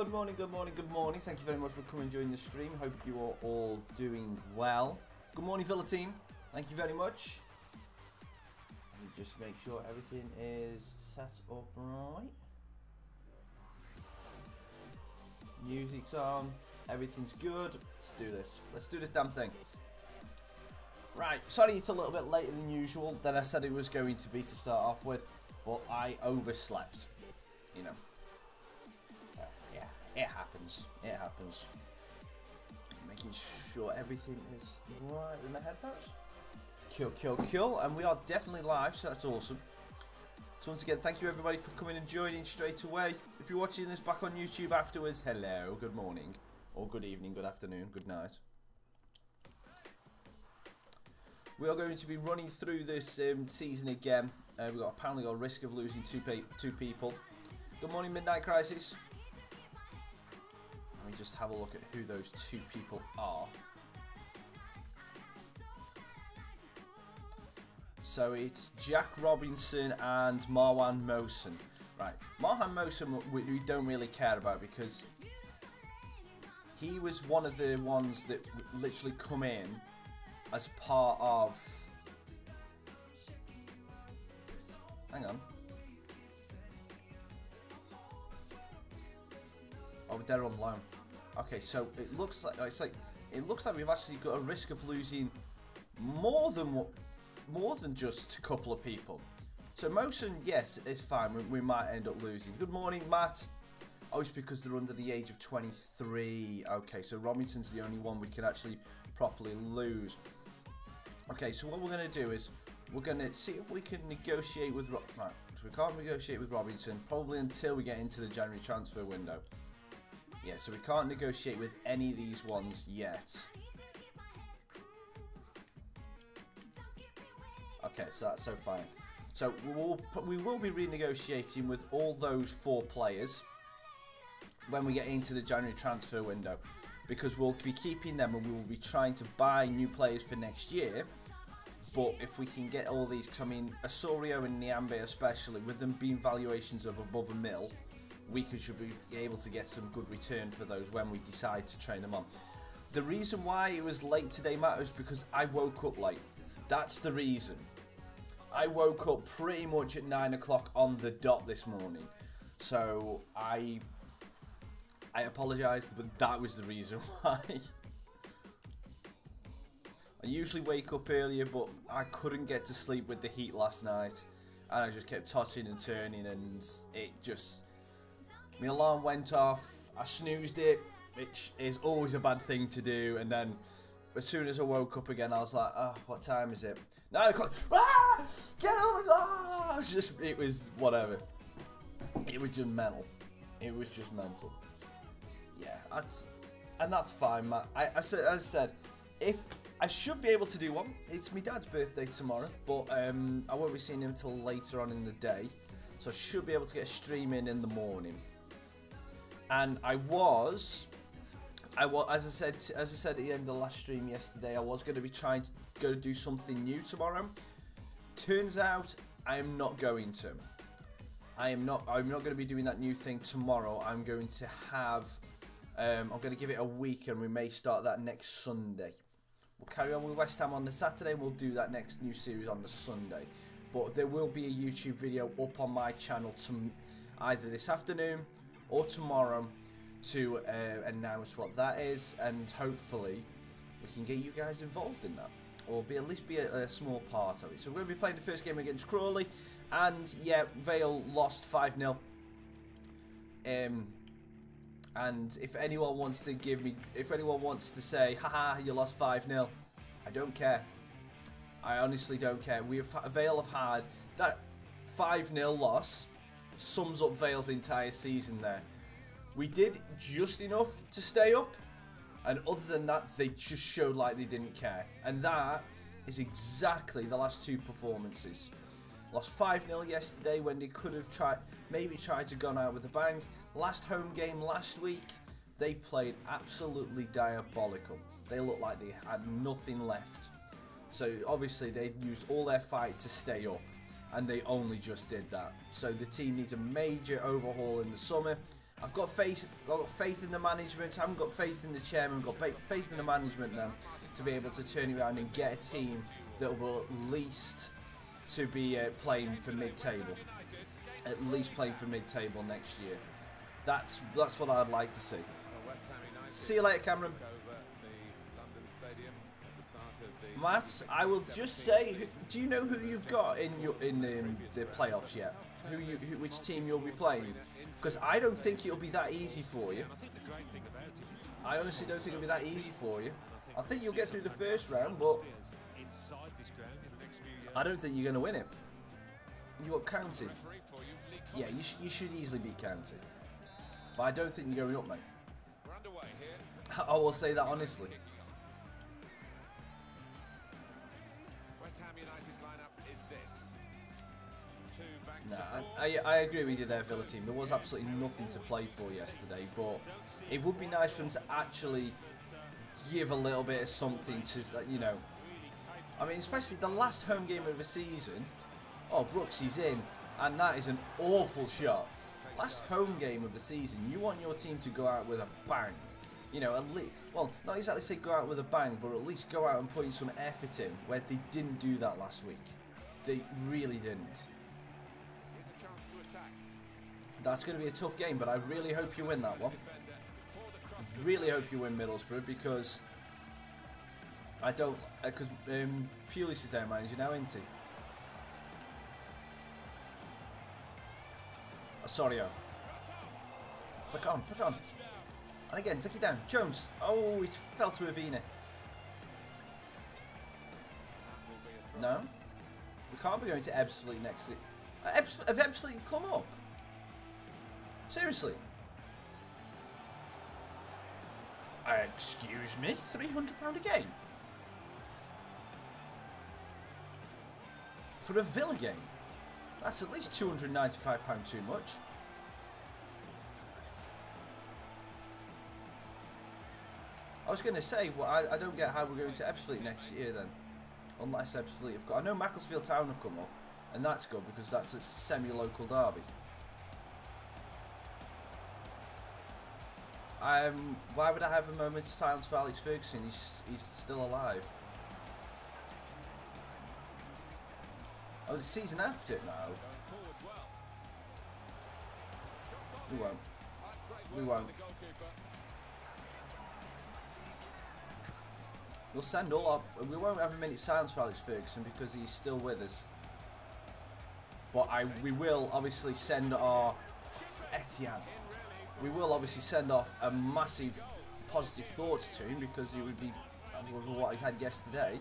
Good morning, good morning, good morning. Thank you very much for coming and joining the stream. Hope you are all doing well. Good morning, Villa team. Thank you very much. Let me just make sure everything is set up right. Music's on. Everything's good. Let's do this. Let's do this damn thing. Right, sorry it's a little bit later than usual than I said it was going to be to start off with, but I overslept, you know. Yeah, it happens. It happens. Making sure everything is right with my headphones. Cool. And we are definitely live, so that's awesome. So once again, thank you everybody for coming and joining straight away. If you're watching this back on YouTube afterwards, hello, good morning, or good evening, good afternoon, good night. We are going to be running through this season again. We've got apparently got a risk of losing two people. Good morning, Midnight Crisis. Let me just have a look at who those two people are. So it's Jack Robinson and Marwan Mohsen. Right, Marwan Mohsen we don't really care about because he was one of the ones that literally come in as part of... Hang on. Oh, they're on loan. Okay, so it looks like we've actually got a risk of losing more than just a couple of people. So Mohsen, yes, it's fine. We might end up losing. Good morning, Matt. Oh, it's because they're under the age of 23. Okay, so Robinson's the only one we can actually properly lose. Okay, so what we're going to do is we're going to see if we can negotiate with right, so we can't negotiate with Robinson probably until we get into the January transfer window. Yeah, so we can't negotiate with any of these ones yet. Okay, so that's so fine. So we will be renegotiating with all those 4 players when we get into the January transfer window, because we'll be keeping them and we will be trying to buy new players for next year. But if we can get all these, because I mean Osorio and Niambe especially, with them being valuations of above $1 million, we should be able to get some good return for those when we decide to train them on. The reason why it was late today, Matt, was because I woke up late. That's the reason. I woke up pretty much at 9 o'clock on the dot this morning. So I apologise, but that was the reason why. I usually wake up earlier, but I couldn't get to sleep with the heat last night. And I just kept tossing and turning, and it just... My alarm went off, I snoozed it, which is always a bad thing to do, and then as soon as I woke up again, I was like, oh, what time is it? 9 o'clock, ah! Get over there! It was whatever. It was just mental. It was just mental. Yeah, that's fine, Matt. As I said, if I should be able to do one. It's my dad's birthday tomorrow, but I won't be seeing him until later on in the day, so I should be able to get a stream in the morning. And as I said at the end of the last stream yesterday, I was going to be trying to go do something new tomorrow. Turns out I am not going to. I'm not going to be doing that new thing tomorrow. I'm going to have I'm going to give it a week, and we may start that next Sunday. We'll carry on with West Ham on the Saturday, and we'll do that next new series on the Sunday. But there will be a YouTube video up on my channel either this afternoon or tomorrow to announce what that is, and hopefully we can get you guys involved in that, or at least be a small part of it. So we're going to be playing the first game against Crawley, and yeah, Vale lost 5-0. And if anyone wants to say, haha, you lost 5-0, I don't care. I honestly don't care. Vale have had that 5-0 loss. Sums up Vale's entire season there. We did just enough to stay up, and other than that, they just showed like they didn't care. And that is exactly the last 2 performances. Lost 5-0 yesterday when they could have maybe tried to gone out with a bang. Last home game last week, they played absolutely diabolical. They looked like they had nothing left. So obviously they used all their fight to stay up, and they only just did that. So the team needs a major overhaul in the summer, I've got faith in the management. I haven't got faith in the chairman. I've got faith in the management then to be able to turn it around and get a team that will at least to be playing for mid-table. At least playing for mid-table next year. That's what I'd like to see. See you later, Cameron. Matt, I will just say, do you know who you've got in the playoffs yet? Which team you'll be playing? Because I don't think it'll be that easy for you. I honestly don't think it'll be that easy for you. I think you'll get through the first round, but I don't think you're going to win it. You got County. Yeah, you should easily beat County. But I don't think you're going up, mate. I will say that honestly. Nah, I agree with you there, Villa team. There was absolutely nothing to play for yesterday, but it would be nice for them to actually give a little bit of something to, you know. I mean, especially the last home game of the season. Oh, Brooks, he's in, and that is an awful shot. Last home game of the season, you want your team to go out with a bang. You know, at least, well, not exactly say go out with a bang, but at least go out and put in some effort in, where they didn't do that last week. They really didn't. That's going to be a tough game, but I really hope you win that one. I really hope you win Middlesbrough, because I don't, because Pulis is their manager now, isn't he? Osorio. Flick on, flick on. And again, flick it down. Jones. Oh, it fell to Avina. No? We can't be going to Ebbsfleet next year. Have Ebbsfleet come up? Seriously? Excuse me? £300 a game? For a Villa game? That's at least £295 too much. I was going to say, well, I don't get how we're going to Ebbsfleet next year then. Unless Ebbsfleet have got... I know Macclesfield Town have come up, and that's good because that's a semi-local derby. Why would I have a moment of silence for Alex Ferguson? He's still alive. Oh, the season after it now. We won't. We won't. We'll send all our... We won't have a minute silence for Alex Ferguson because he's still with us. But we will obviously send our... Etienne. We will obviously send off a massive positive thoughts to him because he would be with what he had yesterday.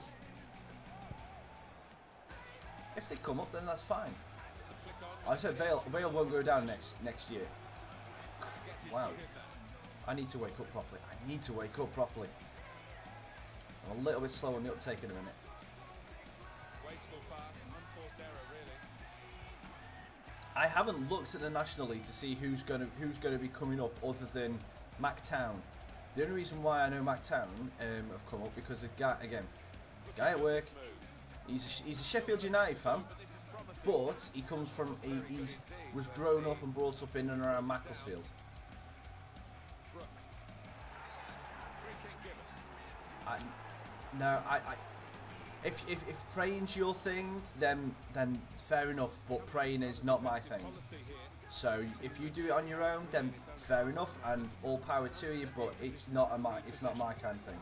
If they come up, then that's fine. I said Vale won't go down next year. Wow. I need to wake up properly. I need to wake up properly. I'm a little bit slow on the uptake in a minute. I haven't looked at the National League to see who's going to be coming up other than MacTown. The only reason why I know MacTown have come up because a guy at work. He's a Sheffield United fan, but he comes from he was grown up and brought up in and around Macclesfield. If praying's your thing, then fair enough. But praying is not my thing. So if you do it on your own, then fair enough, and all power to you. But it's not my kind of thing.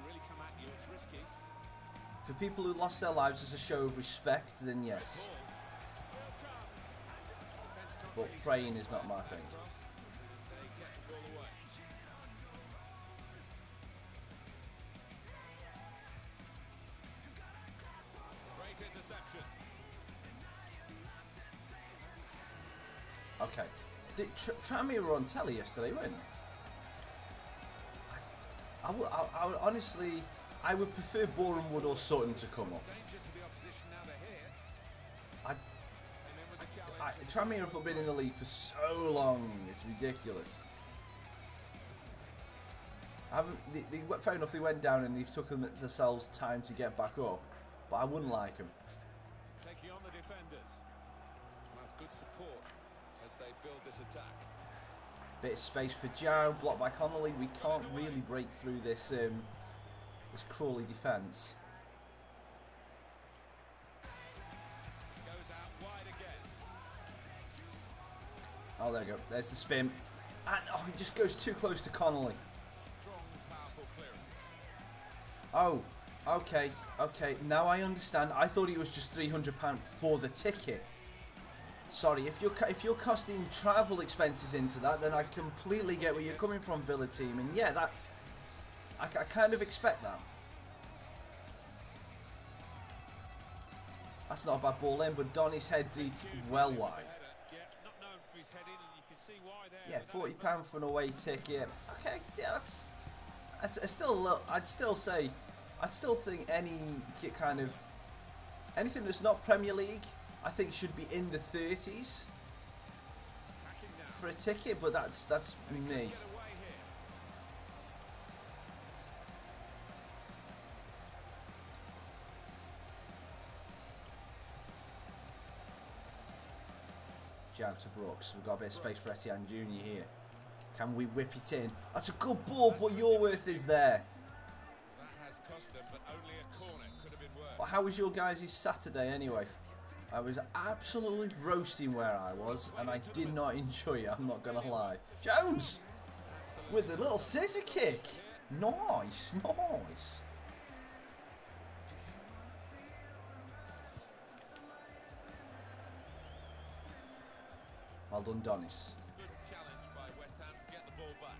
For people who lost their lives as a show of respect, then yes. But praying is not my thing. Okay. Tranmere were on telly yesterday, weren't they? I would honestly... I would prefer Boreham Wood or Sutton to come up. Tranmere have been in the league for so long, it's ridiculous. Fair enough, they went down and they've took themselves time to get back up, but I wouldn't like them. Taking on the defenders. That's good support as they build this attack. Bit of space for Joe, blocked by Connolly. We can't really break through this this Crawley defence. Oh, there we go. There's the spin. And oh, he just goes too close to Connolly. Oh, okay, okay. Now I understand. I thought it was just £300 for the ticket. Sorry, if you're costing travel expenses into that, then I completely get where you're coming from, Villa team. And yeah, that's I kind of expect that. That's not a bad ball in, but Donny's heads it well wide. Yeah, £40 for an away ticket. Okay, yeah, that's still a little. I'd still think anything that's not Premier League, I think should be in the 30s for a ticket, but that's me. Jab to Brooks. We've got a bit of space for Etienne Jr. here. Can we whip it in? That's a good ball, but Yorworth is there. That has cost them, but only a corner. Could have been worse. Well, how was your guys' Saturday anyway? I was absolutely roasting where I was, and I did not enjoy it, I'm not going to lie. Jones! With the little scissor kick. Nice, nice. Well done, Donis. Good challenge by West Ham to get the ball back.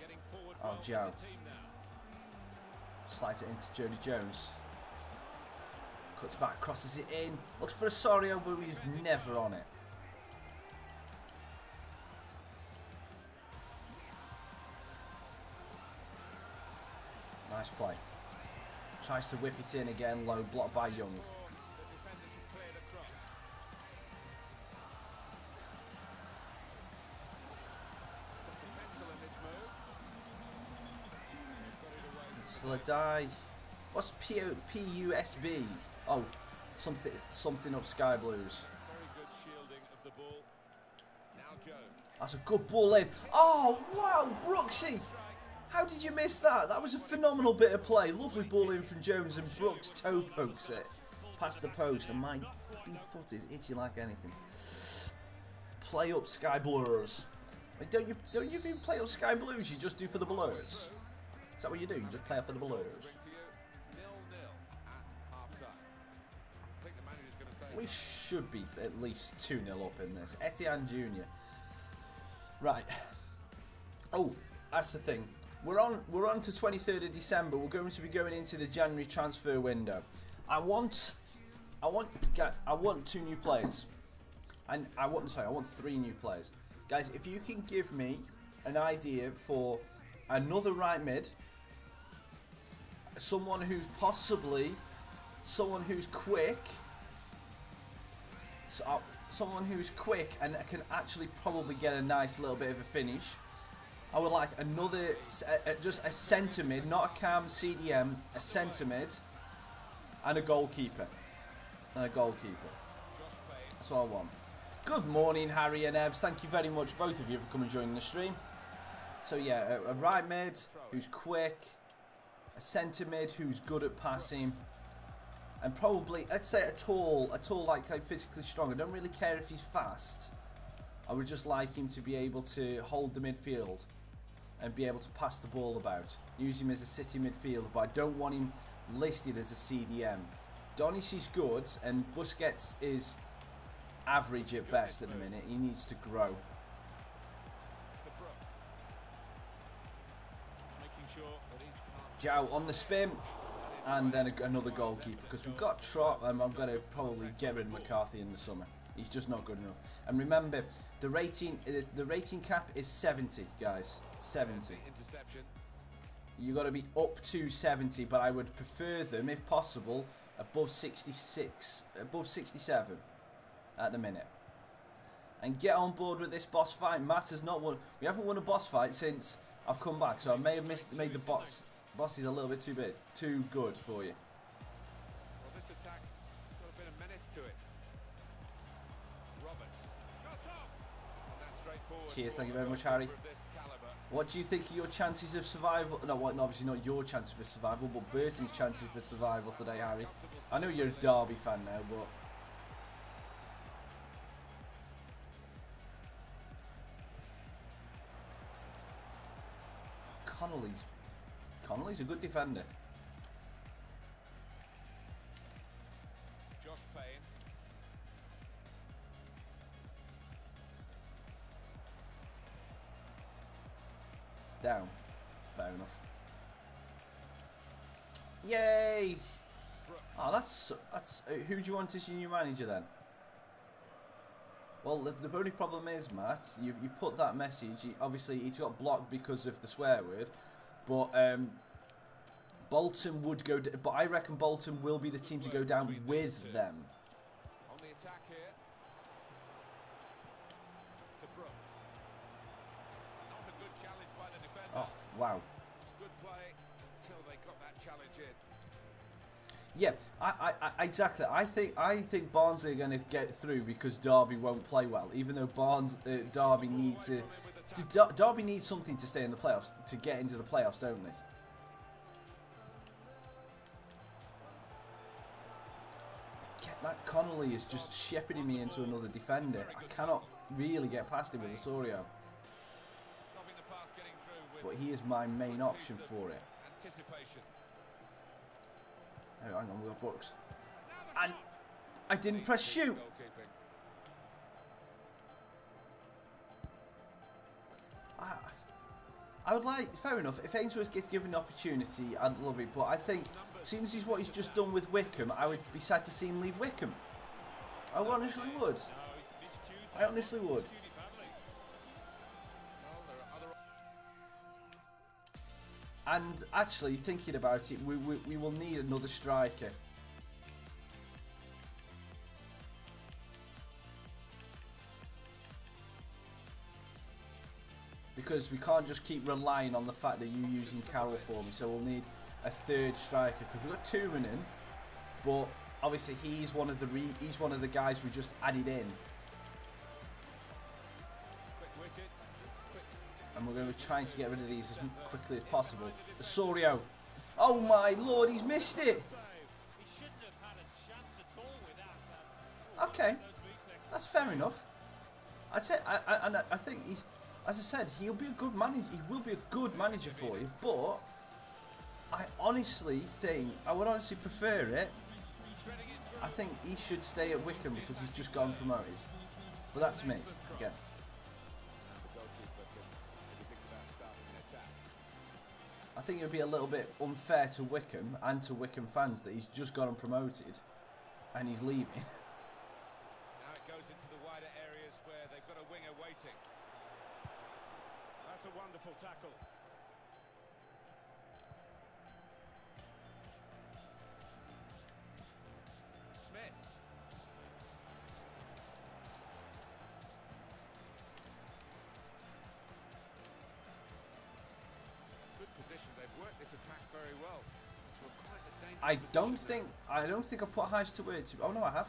Getting forward Oh, Joe. the team now. Slides it into Jody Jones. Cuts back, crosses it in. Looks for a Osorio, but he's never on it. Nice play. Tries to whip it in again, low, blocked by Young. Sladai. What's PUSB? Oh, something up Sky Blues. Very good shielding of the ball. Now Jones. That's a good ball in. Oh, wow, Brooksy. How did you miss that? That was a phenomenal bit of play. Lovely ball in from Jones, and Brooks toe pokes it past the post, and my foot is itchy like anything. Play up Sky Blues. Like, don't you even play up Sky Blues? You just do for the Blues. Is that what you do? You just play up for the Blues. 0-0 at half-time. I think the manager's going to say. We should be at least 2-0 up in this. Etienne Jr. Right. Oh, that's the thing. We're on to 23rd of December. We're going to be going into the January transfer window. I want 2 new players. And I want 3 new players. Guys, if you can give me an idea for another right mid, someone who's quick, someone who's quick and can actually probably get a nice little bit of a finish. I would like another, just a centre mid, not a cam CDM, a centre mid, and a goalkeeper. That's what I want. Good morning, Harry and Evs. Thank you very much, both of you, for coming and joining the stream. So yeah, a right mid who's quick, a centre mid who's good at passing, and probably, let's say a tall like physically strong. I don't really care if he's fast. I would just like him to be able to hold the midfield and be able to pass the ball about. Use him as a city midfielder, but I don't want him listed as a CDM. Donis is good, and Busquets is average at best at the minute. He needs to grow. Joe on the spin, and then another goalkeeper, because we've got Trot, and I'm going to probably get rid of McCarthy in the summer. He's just not good enough. And remember, the rating cap is 70, guys. 70. You got to be up to 70, but I would prefer them, if possible, above 66, above 67 at the minute. And get on board with this boss fight. Matt has not won. We haven't won a boss fight since I've come back, so I may have made the boss Boss is a little bit too big, too good for you. Well, this attack got a bit of menace to it. Roberts. Shot off! And that's straightforward. Cheers, thank you very much, Harry. What do you think of your chances of survival? No, well, obviously not your chances for survival, but Burton's chances for survival today, Harry. I know you're a Derby fan now, but... Connolly's a good defender. Josh Payne. Down. Fair enough. Yay! Oh, that's who do you want as your new manager then? Well, the only problem is, Matt, you put that message. Obviously, it got blocked because of the swear word, but Bolton would go. But I reckon Bolton will be the team to go down with them. On the attack here. To Brooks. Not a good challenge by the defender. Oh, wow. It's good play until they got that challenge in. Yeah, I exactly. I think Barnsley are going to get through because Derby won't play well. Even though Derby need to Derby needs something to stay in the playoffs, to get into the playoffs, don't they? That Connolly is just shepherding me into another defender. I cannot really get past him with Osorio. But he is my main option for it. Oh, hang on, we've got Brooks. And I didn't press shoot. I would like, fair enough, if Ainsworth gets given the opportunity, I'd love it. But I think, seeing as he's what he's just done with Wickham, I would be sad to see him leave Wickham. I honestly would. I honestly would. And actually, thinking about it, we will need another striker. Because we can't just keep relying on the fact that you're using Carroll for me. So we'll need a third striker. Because we've got Tuman in, but obviously he's one of the guys we just added in. And we're going to be trying to get rid of these as quickly as possible. Osorio. Oh my lord, he's missed it. Okay, that's fair enough. I think he's, as I said, he'll be a good manager. He will be a good manager for you. But I honestly think I would honestly prefer it. I think he should stay at Wickham because he's just gotten promoted. But that's me again. I think it would be a little bit unfair to Wickham and to Wickham fans that he's just gotten promoted and he's leaving. Now it goes into the wider areas where they've got a winger waiting. That's a wonderful tackle. Smith. Very well. I don't think I put highs to it. Oh no, I have.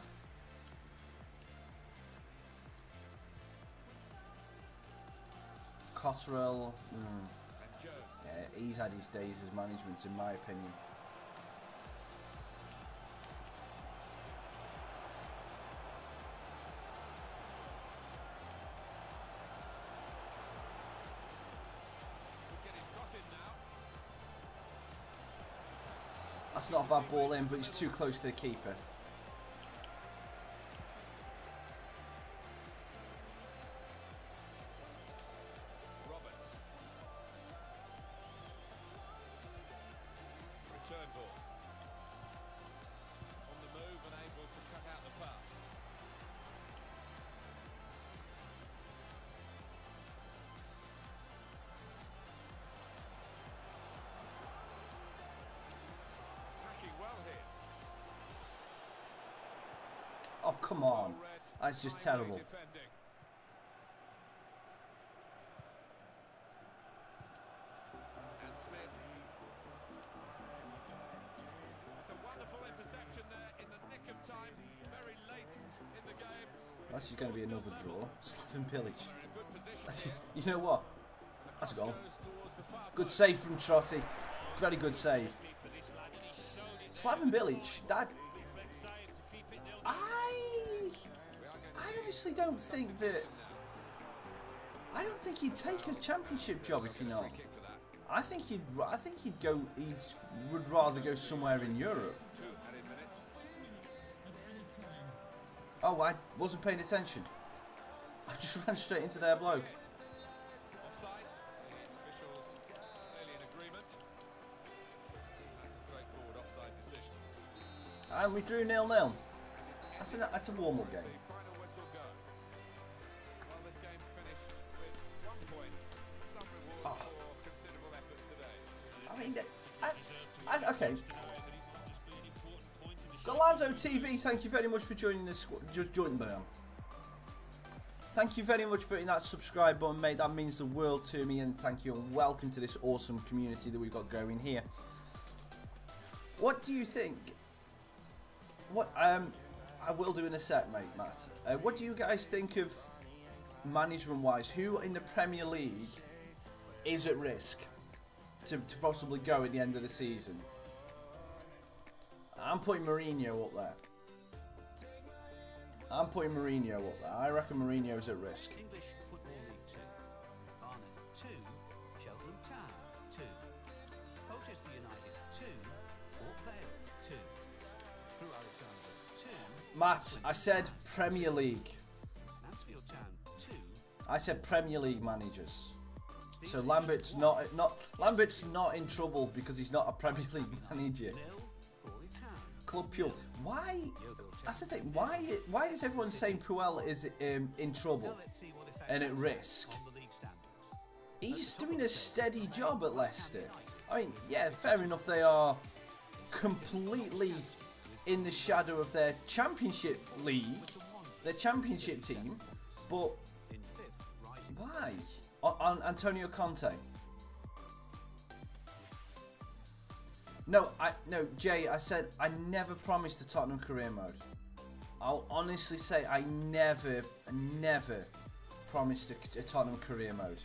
Cottrell. Yeah, he's had his days as management, in my opinion. That's not a bad ball in, but it's too close to the keeper. Return ball. On the move and able to cut out the pass. Oh, come on. That's just terrible. is going to be another draw. Slaven Pillage. You know what? That's a goal. Good save from Trotty. Very good save. Slaven Bilic, that... I honestly don't think that... I don't think he'd take a championship job if you know. I think he'd go. He would rather go somewhere in Europe. Oh, I wasn't paying attention. I just ran straight into their bloke. And we drew 0-0. That's a warm-up game. Oh. I mean, that's okay. Galazzo TV, thank you very much for joining this. Thank you very much for hitting that subscribe button, mate. That means the world to me, and thank you and welcome to this awesome community that we've got going here. What do you think? What I will do in a sec, mate, Matt. What do you guys think of management-wise? Who in the Premier League is at risk to possibly go at the end of the season? I'm putting Mourinho up there. I'm putting Mourinho up there. I reckon Mourinho's at risk. English Football League 2. Barnet 2. Cheltenham Town 2. Colchester United 2. Port Vale 2. Crewe Alexandra 2. Matt, I said Premier League. Mansfield Town 2. I said Premier League managers. So Lambert's not in trouble because he's not a Premier League manager. Club Puel. Why? That's the thing. Why is everyone saying Puel is in trouble and at risk? He's doing a steady job at Leicester. I mean, yeah, fair enough. They are completely in the shadow of their Championship league, their Championship team. But why? On Antonio Conte. No, Jay, I said I never promised the Tottenham career mode. I'll honestly say I never promised a Tottenham career mode.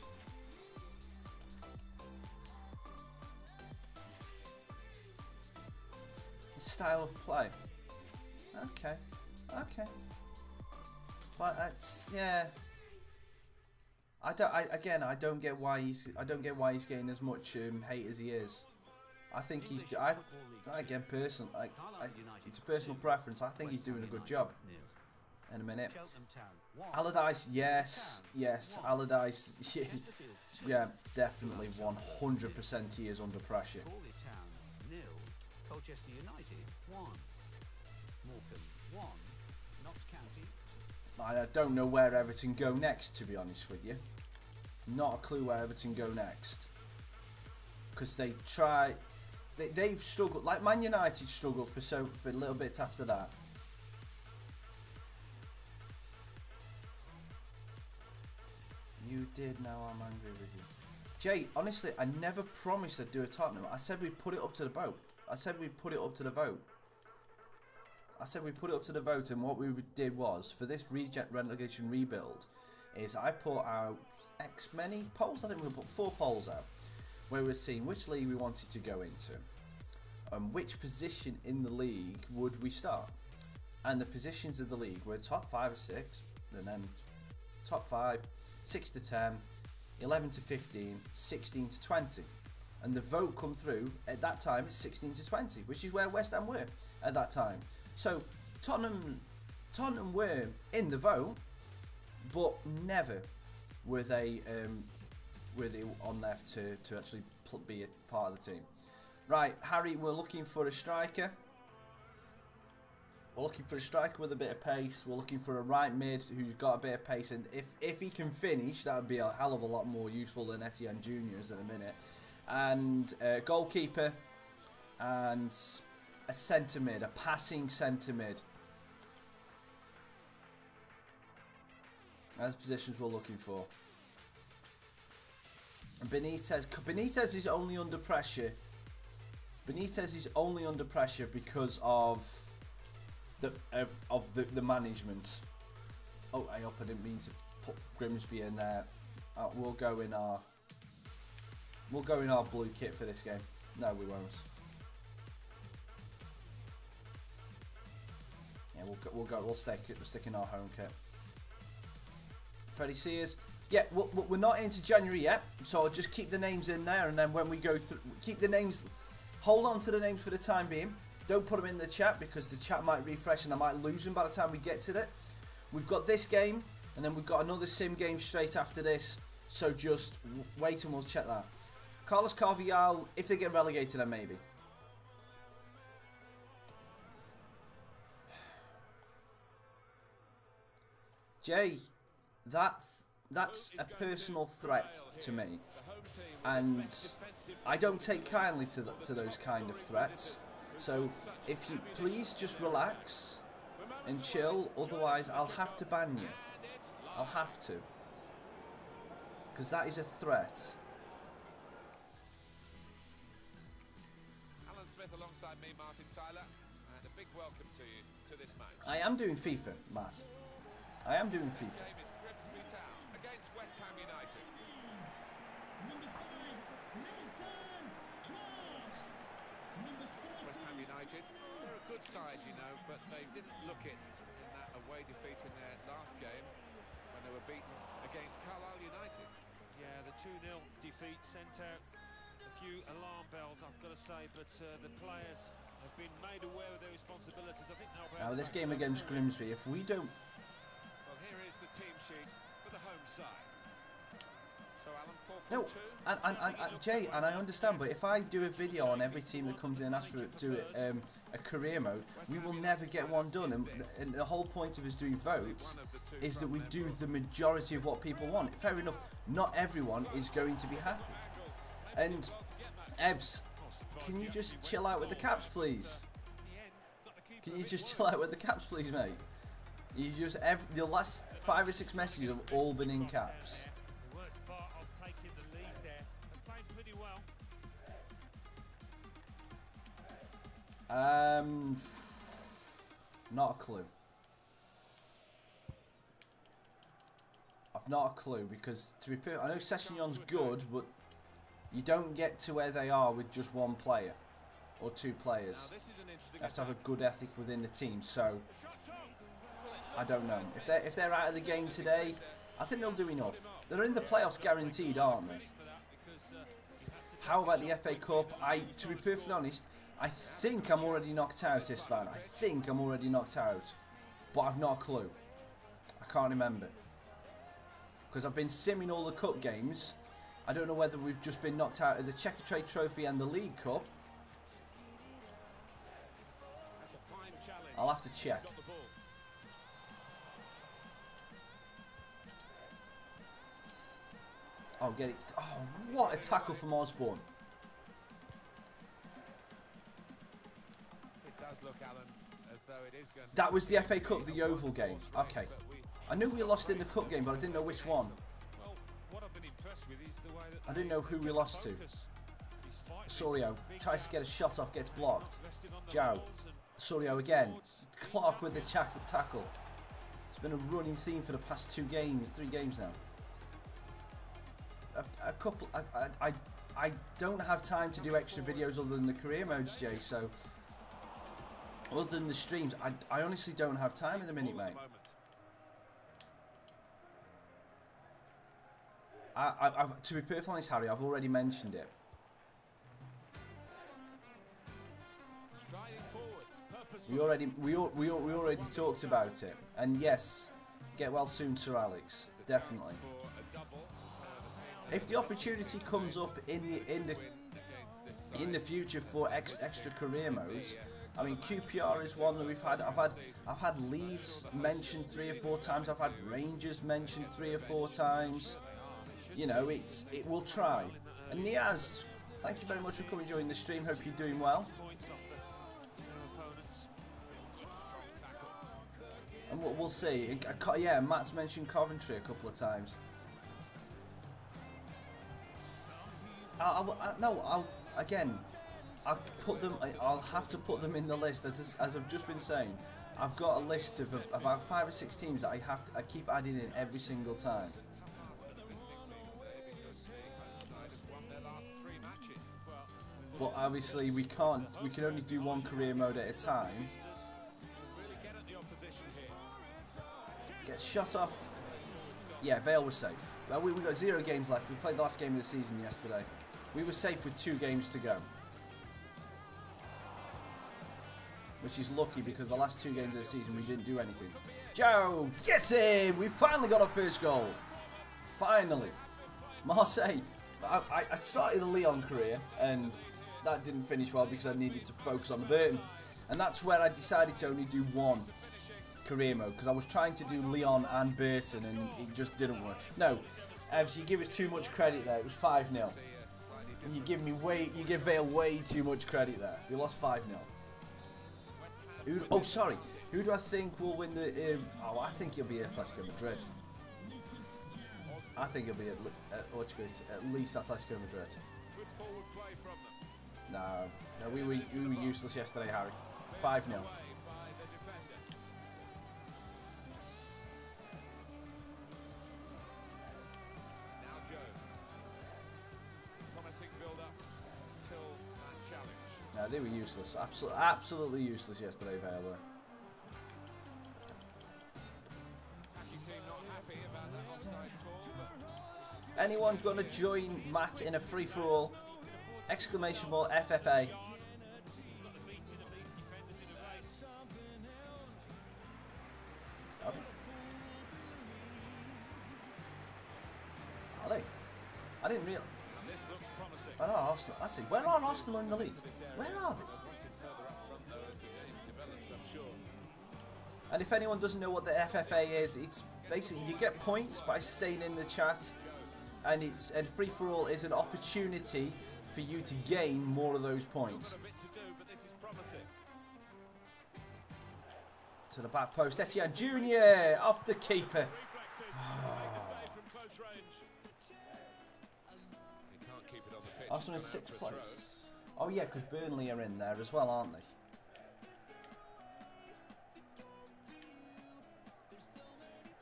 Style of play. Okay. But that's, yeah. I don't get why he's getting as much hate as he is. I think he's. Again, personal. It's a personal preference. I think he's doing a good job. In a minute. Allardyce, yes. Allardyce, yeah, definitely 100% he is under pressure. Colchester United 1. Morecambe 1. Notts County. I don't know where Everton go next, to be honest with you. Not a clue where Everton go next. Because they try. They've struggled, like Man United struggled for a little bit after that. You did, now I'm angry with you. Jay, honestly, I never promised I'd do a Tottenham. I said we'd put it up to the vote. I said we'd put it up to the vote. And what we did was, for this relegation rebuild, is I put out X many polls. I think we put 4 polls out, where we were seeing which league we wanted to go into and which position in the league would we start. And the positions of the league were top 5 or 6, and then top 5, 6 to 10, 11 to 15, 16 to 20. And the vote come through at that time at 16 to 20, which is where West Ham were at that time. So Tottenham were in the vote, but never were they on there to actually be a part of the team. Right, Harry, we're looking for a striker. We're looking for a striker with a bit of pace. We're looking for a right mid who's got a bit of pace, and if he can finish, that would be a hell of a lot more useful than Etienne Juniors in a minute. And a goalkeeper and a centre mid, a passing centre mid. That's the positions we're looking for. Benitez is only under pressure. Benitez is only under pressure because of the management. Oh, I hope I didn't mean to put Grimsby in there. We'll go in our blue kit for this game. No, we won't. Yeah, we'll stick in our home kit. Freddie Sears. Yeah, we're not into January yet, so I'll just keep the names in there, and then when we go through, keep the names. Hold on to the names for the time being. Don't put them in the chat because the chat might refresh and I might lose them by the time we get to it. We've got this game, and then we've got another sim game straight after this. So just wait and we'll check that. Carlos Carvajal, if they get relegated, then maybe. Jay, that's a personal threat to me, and I don't take kindly to those kind of threats. So if you please just relax and chill, otherwise I'll have to ban you. I'll have to, because that is a threat. Alan Smith alongside me, Martin Tyler, and a big welcome to you to this match. I am doing FIFA, Matt. I am doing FIFA. Game is Grimsby Town against West Ham United. West Ham United, they're a good side, you know, but they didn't look it in that away defeat in their last game when they were beaten against Carlisle United. Yeah, the 2-0 defeat sent out a few alarm bells, I've got to say, but the players have been made aware of their responsibilities. I think now this game against Grimsby, if we don't... Well, here is the team sheet for the home side. So Alan, 4-4-2. No, and Jay, and I understand, but if I do a video on every team that comes in and asks for it, do it a career mode, we will never get one done. And the whole point of us doing votes is that we do the majority of what people want. Fair enough, not everyone is going to be happy. And Evs, can you just chill out with the caps, please? Can you just chill out with the caps, please, mate? You just the last 5 or 6 messages have all been in caps. Not a clue. I've not a clue, because to be fair, I know Session's good, but you don't get to where they are with just one player or 2 players. You have to have a good ethic within the team. So I don't know if they're out of the game today. I think they'll do enough. They're in the playoffs guaranteed, aren't they? How about the FA Cup? To be perfectly honest, I think I'm already knocked out, Istvan. I think I'm already knocked out, but I've not a clue. I can't remember, because I've been simming all the cup games. I don't know whether we've just been knocked out of the Checker Trade Trophy and the League Cup. I'll have to check. Oh, get it. Oh, what a tackle from Osborne. It does look, Alan, as though it is going to... That was the FA Cup, the Oval game. Okay. I knew we lost in the cup game, but I didn't know which one. Well, what I've been impressed with is the way that I didn't know who we lost to. Sorio tries to get a shot off, gets blocked. Jow. Sorio again. Clark with the tackle. It's been a running theme for the past 3 games now. A couple. I don't have time to do extra videos other than the career modes, Jay. So other than the streams, I honestly don't have time in a minute, mate. To be perfectly honest, Harry, I've already mentioned it. We already talked about it, and yes, get well soon, Sir Alex. Definitely. If the opportunity comes up in the future for extra career modes, I mean QPR is one that we've had. I've had Leeds mentioned 3 or 4 times. I've had Rangers mentioned 3 or 4 times. You know, it will try. And Niaz, thank you very much for coming and joining the stream. Hope you're doing well. And we'll see. Yeah, Matt's mentioned Coventry a couple of times. I'll put them. I'll have to put them in the list, as I've just been saying. I've got a list of about 5 or 6 teams that I keep adding in every single time. But obviously we can't. We can only do one career mode at a time. Get shot off. Yeah, Vale was safe. Well, we got 0 games left. We played the last game of the season yesterday. We were safe with 2 games to go. Which is lucky because the last 2 games of the season we didn't do anything. Joe! Yes! We finally got our first goal. Finally. Marseille. I started a Lyon career and that didn't finish well because I needed to focus on the Burton. And that's where I decided to only do 1 career mode because I was trying to do Lyon and Burton and it just didn't work. No, if you give us too much credit there, it was 5-0. And you give Vale way too much credit there. We lost 5-0. Oh, sorry. Who do I think will win the... I think it'll be Atletico Madrid. I think it'll be at least Atletico Madrid. No, we were useless yesterday, Harry. 5-0. No, they were useless. Absolutely useless yesterday, Vale were. Anyone gonna join Matt in a free-for-all? Exclamation mark FFA. Are they? I didn't realise. I know Arsenal. Let's see. Where are Arsenal in the league? Where are they? And if anyone doesn't know what the FFA is, it's basically you get points by staying in the chat, and free for all is an opportunity for you to gain more of those points. To the back post, Etienne Jr. off the keeper. Arsenal in 6th place. Oh yeah, because Burnley are in there as well, aren't they?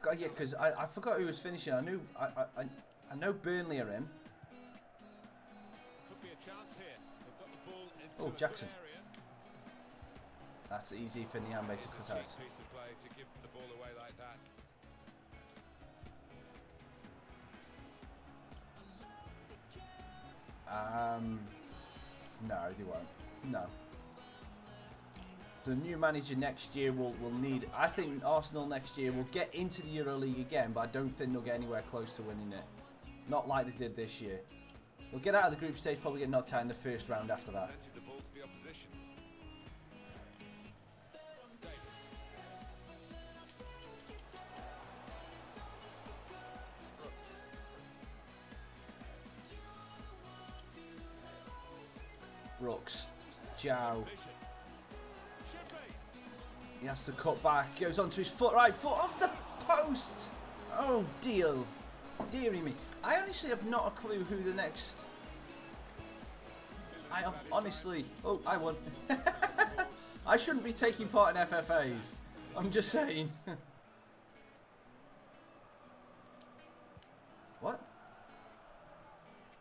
God, yeah, because I forgot who was finishing. I know Burnley are in. Oh, Jackson. That's easy for Niambe to cut out. No, they won't. No. The new manager next year will need... I think Arsenal next year will get into the EuroLeague again, but I don't think they'll get anywhere close to winning it. Not like they did this year. They'll get out of the group stage, probably get knocked out in the first round after that. Brooks. Jow. He has to cut back. Goes onto his foot. Right foot off the post. Oh, deal. Dearie me. I honestly have not a clue who the next... I have honestly... Oh, I won. I shouldn't be taking part in FFAs. I'm just saying. What?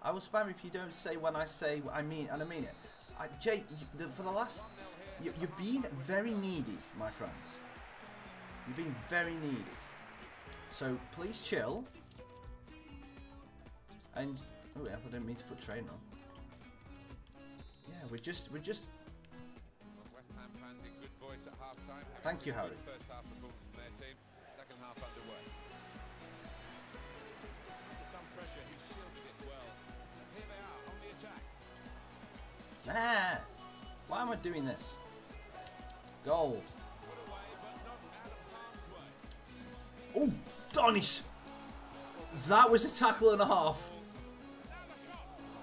I will spam if you don't say when I say what I mean, and I mean it. Jake, for the last... You're being very needy, my friend. You're being very needy. So, please chill. And... Oh yeah, I didn't mean to put train on. Yeah, we're just... Thank you, Harry. Ah! Why am I doing this? Goal. Oh, Donis! That was a tackle and a half.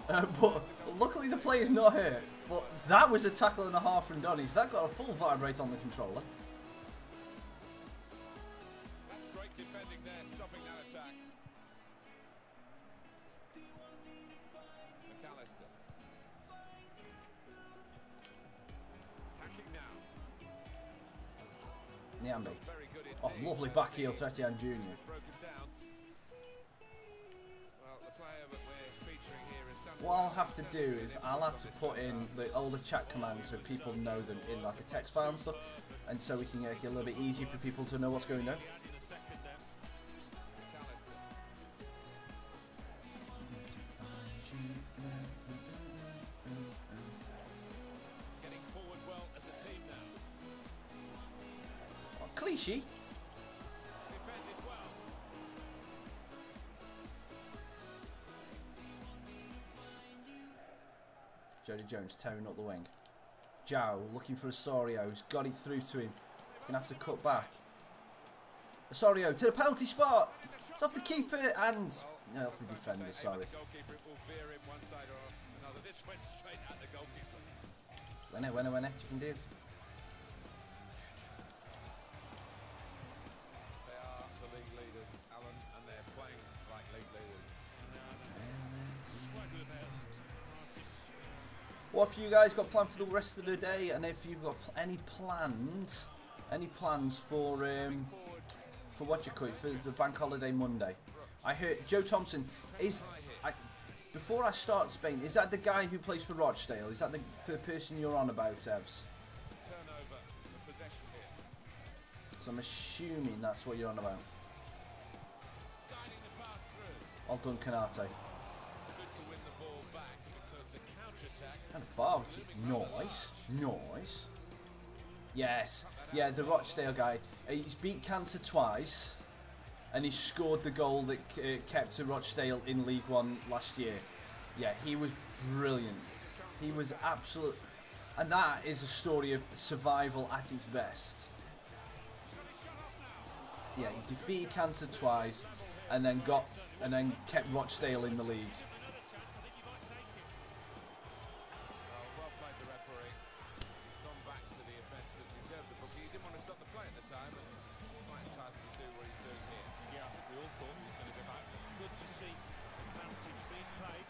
But luckily the player's not hurt. But that was a tackle and a half from Donis. That got a full vibrate on the controller. That's great defending there, stopping that attack. McAllister. Attacking now. Nyambe. Very good Oh, indeed. lovely back heel to Etienne Jr. Broken down. Well, the player that we're featuring here has done What I'll have to do is I'll have to put in all the chat commands so people know them in like a text file and stuff, and so we can make it a little bit easier for people to know what's going on. getting forward well as a team now. Oh, cliche. Defended well. Jody Jones tearing up the wing. Joe looking for Osorio, who's got it through to him. He's going to have to cut back. Osorio to the penalty spot. It's off the keeper and no, off the defender, sorry. The goalkeeper will veer him one side or another. This went straight at the goalkeeper. Winner, chicken deal. They are the league leaders, Alan, and they're playing like league leaders. What have you guys got planned for the rest of the day? And if you've got any plans for what you call it, for the bank holiday Monday? I heard Joe Thompson is. Before I start Spain, is that the guy who plays for Rochdale? Is that the person you're on about, Evs? Turnover, the possession here. So I'm assuming that's what you're on about. Guiding the pass through. Well done, Canate. It's good to win the ball back because the counter-attack. And a barbecue. Nice. Yes. Yeah, the Rochdale guy. He's beat Cancer twice. And he scored the goal that kept to Rochdale in League One last year. Yeah, he was brilliant. He was absolute. And that is a story of survival at its best. Yeah, he defeated Cancer twice, and then kept Rochdale in the league. Well played the referee. He's gone back to the offence that deserved the bookie. He didn't want to stop the play at the time, and he's quite entitled to do what he's doing here. Yeah, I think we all thought he was going to go back. Good to see advantage being played.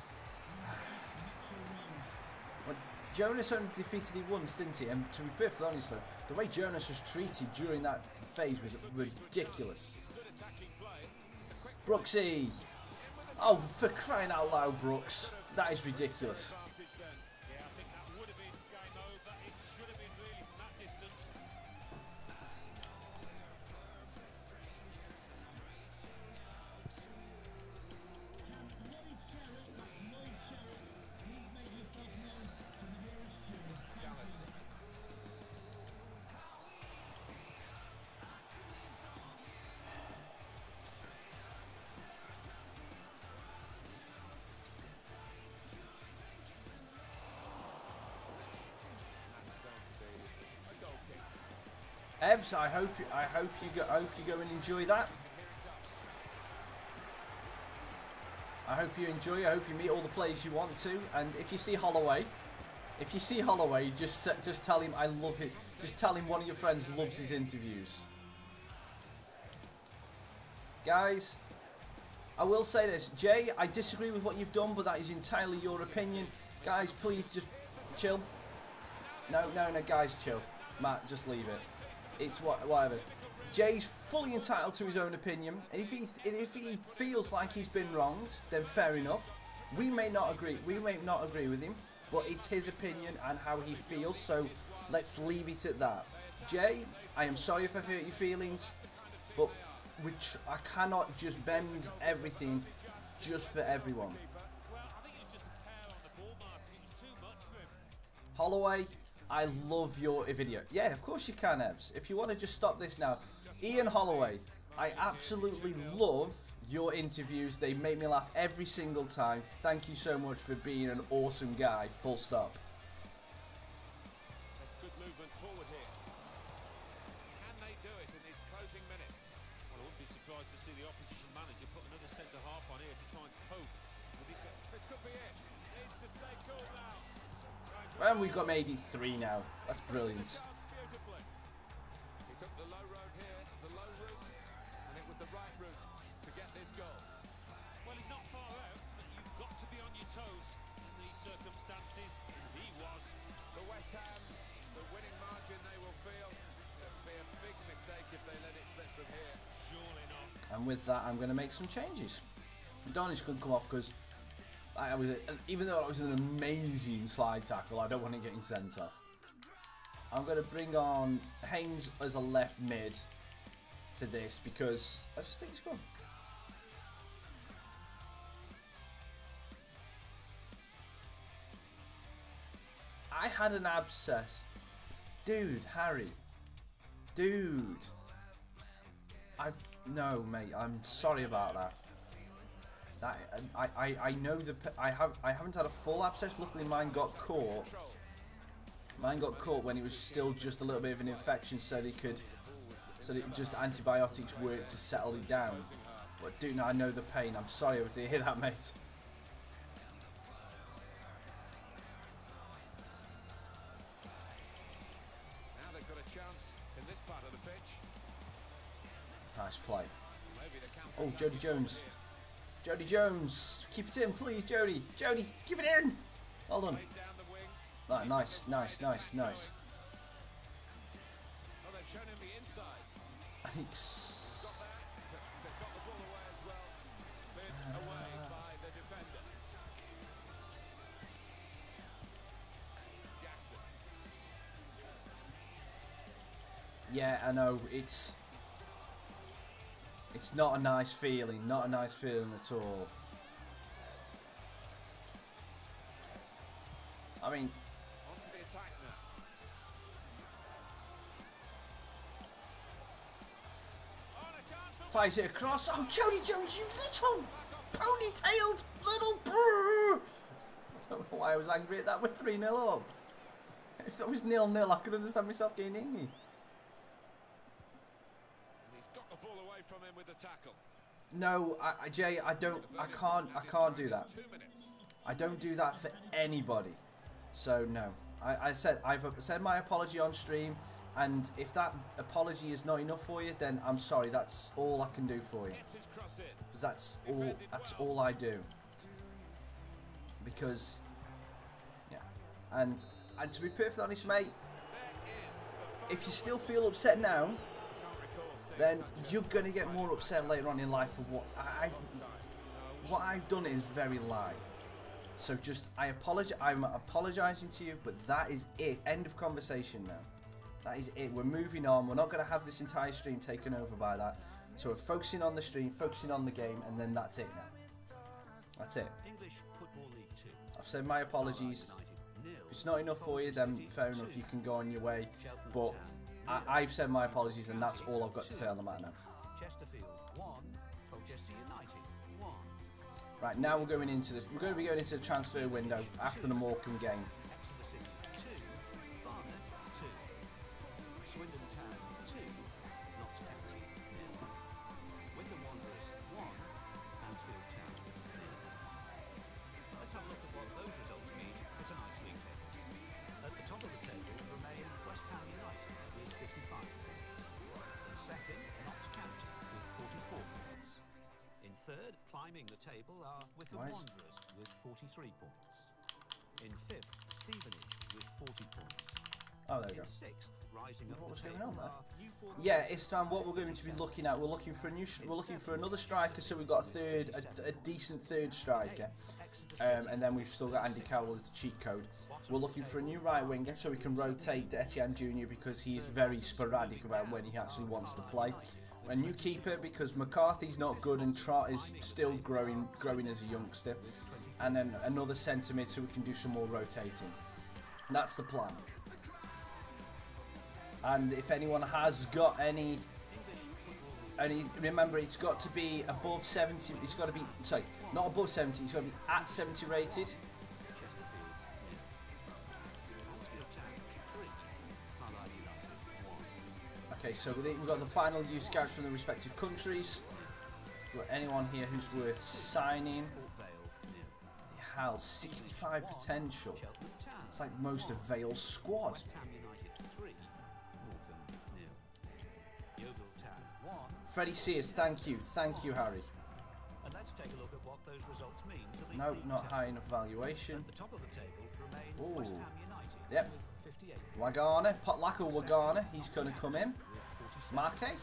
Well, Jonas only defeated him once, didn't he? And to be perfectly honest though, the way Jonas was treated during that phase was ridiculous. Good attacking play. Brooksy! Oh, for crying out loud, Brooks. That is ridiculous. Advantage then. Yeah, I think that would have been game over. It should have been really from that distance. Evs, I hope you go and enjoy that. I hope you enjoy. I hope you meet all the players you want to. And if you see Holloway, just tell him I love it. Just tell him one of your friends loves his interviews. Guys, I will say this, Jay. I disagree with what you've done, but that is entirely your opinion. Guys, please just chill. No, guys, chill. Matt, just leave it. It's whatever. Jay's fully entitled to his own opinion, and if he feels like he's been wronged, then fair enough. We may not agree. We may not agree with him, but it's his opinion and how he feels. So let's leave it at that. Jay, I am sorry if I've hurt your feelings, but I cannot just bend everything just for everyone. Well, I think it was just a pair on the ball, Martin. It was too much for him. Holloway, I love your video. Yeah, of course you can, Evs. If you want to just stop this now. Ian Holloway, I absolutely love your interviews. They make me laugh every single time. Thank you so much for being an awesome guy. Full stop. That's good movement forward here. Can they do it in these closing minutes? Well, I wouldn't be surprised to see the opposition manager put another centre-half on here to try and cope with this. This could be it. Needs to stay cool now. And we've got maybe 3 now. That's brilliant. Beautifully. He took the low road here, the low route, and it was the right route to get this goal. Well, he's not far out, but you've got to be on your toes in these circumstances. He was. For West Ham, the winning margin they will feel. It'll be a big mistake And with that, I'm going to make some changes. Darnish couldn't come off because even though it was an amazing slide tackle, I don't want him getting sent off. I'm going to bring on Haynes as a left mid for this because I just think he's good. I had an abscess. Dude, Harry. Dude. No, mate, I'm sorry about that. I know I haven't had a full abscess. Luckily mine got caught. Mine got caught when it was still just a little bit of an infection, so that just antibiotics worked to settle it down. But dude, I know the pain. I'm sorry to hear that, mate. Now they've got a chance in this part of the pitch. Nice play. Maybe the counter Oh, Jody Jones. Jody Jones. Keep it in, please, Jody. Jody, keep it in. Well done. down the wing. Ah, nice, nice, nice, nice. Oh, they've shown him the inside. I think. Got that. They've got the ball away as well. Cleared away by the defender. Jackson. Yeah, I know. It's not a nice feeling. Not a nice feeling at all. I mean, On to the attack now. Oh, and a chance for fires it across. Oh, Jody Jones, you little ponytailed little brrr. I don't know why I was angry at that. We're 3-0 up. If that was 0-0, I could understand myself getting angry. And he's got the ball away from him with the tackle. No, Jay, I can't do that. 2 minutes. I don't do that for anybody. So no, I've said my apology on stream, and if that apology is not enough for you, then I'm sorry. That's all I can do for you. Gets his cross in. Because that's all I do. Because yeah, and to be perfectly honest, mate, if you still feel upset now, then you're gonna get more upset later on in life for what I've done is very light. So just I'm apologizing to you, but that is it. End of conversation now. That is it. We're moving on. We're not going to have this entire stream taken over by that. So we're focusing on the stream, focusing on the game, and then that's it now. That's it. English Football League 2. I've said my apologies. If it's not enough for you, then fair enough. You can go on your way. But I've said my apologies, and that's all I've got to say on the matter now. Chesterfield 1, Colchester United 1. Right, now we're going to be going into the transfer window after the Morecambe game. Exeter City 2, Barnet 2. Swindon Town 2, Notts County 0. Wycombe Wanderers 1, Mansfield Town 0. Let's have a look at what those results mean for tonight's league table. At the top of the table remain West Ham United with 55 points. In second, Notts County with 44 points. In third, climbing the table are Wycombe Wanderers with 43 points. In fifth, Stevenage with 40 points. Oh, there we go. In sixth, rising up What was the going table on there? are Newport. Yeah, it's time. What we're going to be looking at, we're looking for another striker. So we've got a decent third striker, and then we've still got Andy Carroll as the cheat code. We're looking for a new right winger so we can rotate Etienne Jr. because he is very sporadic about when he actually wants to play. A new keeper because McCarthy's not good and Trott is still growing as a youngster, and then another centre mid so we can do some more rotating. That's the plan. And if anyone has got any, remember it's got to be above 70. It's got to be not above 70. It's got to be at 70 rated. Okay, so we've got the final use scouts from the respective countries. Got anyone here who's worth signing? Hell, 65 potential. It's like most of Vale's squad. Freddie Sears, thank you, Harry. And let's take a look at what those results mean to the No, league not table. high enough valuation. At the top of the table remain Ooh. West Ham United Yep. with 58 Wagana, Potlako Wagana, he's going to come in. Marque?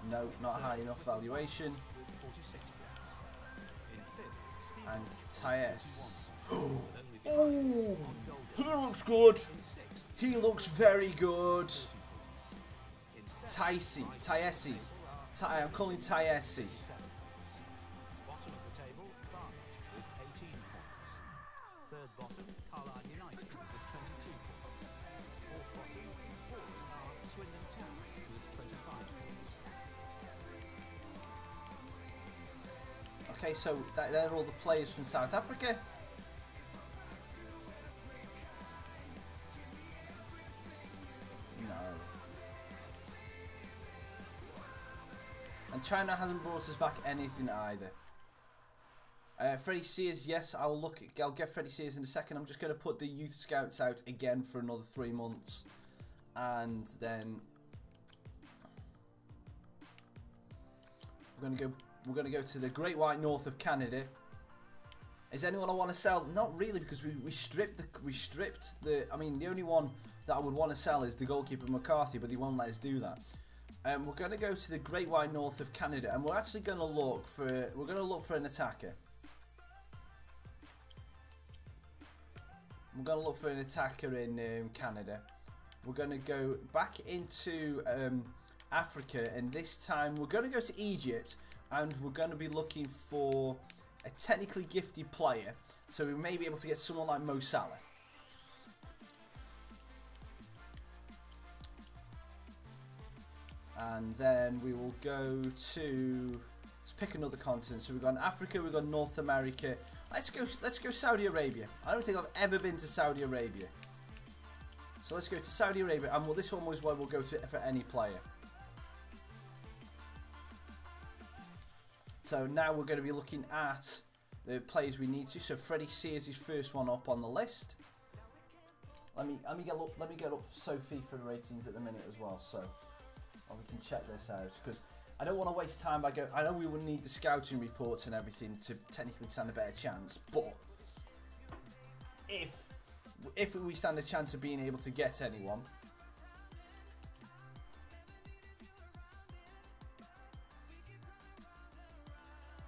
No, not high enough valuation. And Taes. Oh, he looks good. He looks very good. Taesi. I'm calling Taesi. Bottom of the table, Barnet with 18 points. Third bottom, Carlisle United with 22 points. Fourth bottom, falling are Swindon Town with 25 points. Okay, so they're all the players from South Africa. No. And China hasn't brought us back anything either. Freddie Sears, yes, I'll get Freddie Sears in a second. I'm just going to put the youth scouts out again for another 3 months, and then we're going to go to the Great White North of Canada. Is anyone I want to sell? Not really, because we stripped the. I mean, the only one that I would want to sell is the goalkeeper McCarthy, but he won't let us do that. We're going to go to the Great White North of Canada, and we're actually going to look for an attacker. We're going to look for an attacker in Canada. We're going to go back into Africa, and this time we're going to go to Egypt, and we're going to be looking for a technically gifted player, so we may be able to get someone like Mo Salah. And then we will go to, let's pick another continent. So we've got Africa, we've got North America. Let's go Saudi Arabia. I don't think I've ever been to Saudi Arabia. So let's go to Saudi Arabia, and well, this one was where we'll go to for any player. So now we're going to be looking at the players we need to. So Freddie Sears is first one up on the list. Let me get up Sophie for ratings at the minute as well, so we can check this out, because I don't want to waste time by going. I know we will need the scouting reports and everything to technically stand a better chance, but if we stand a chance of being able to get anyone.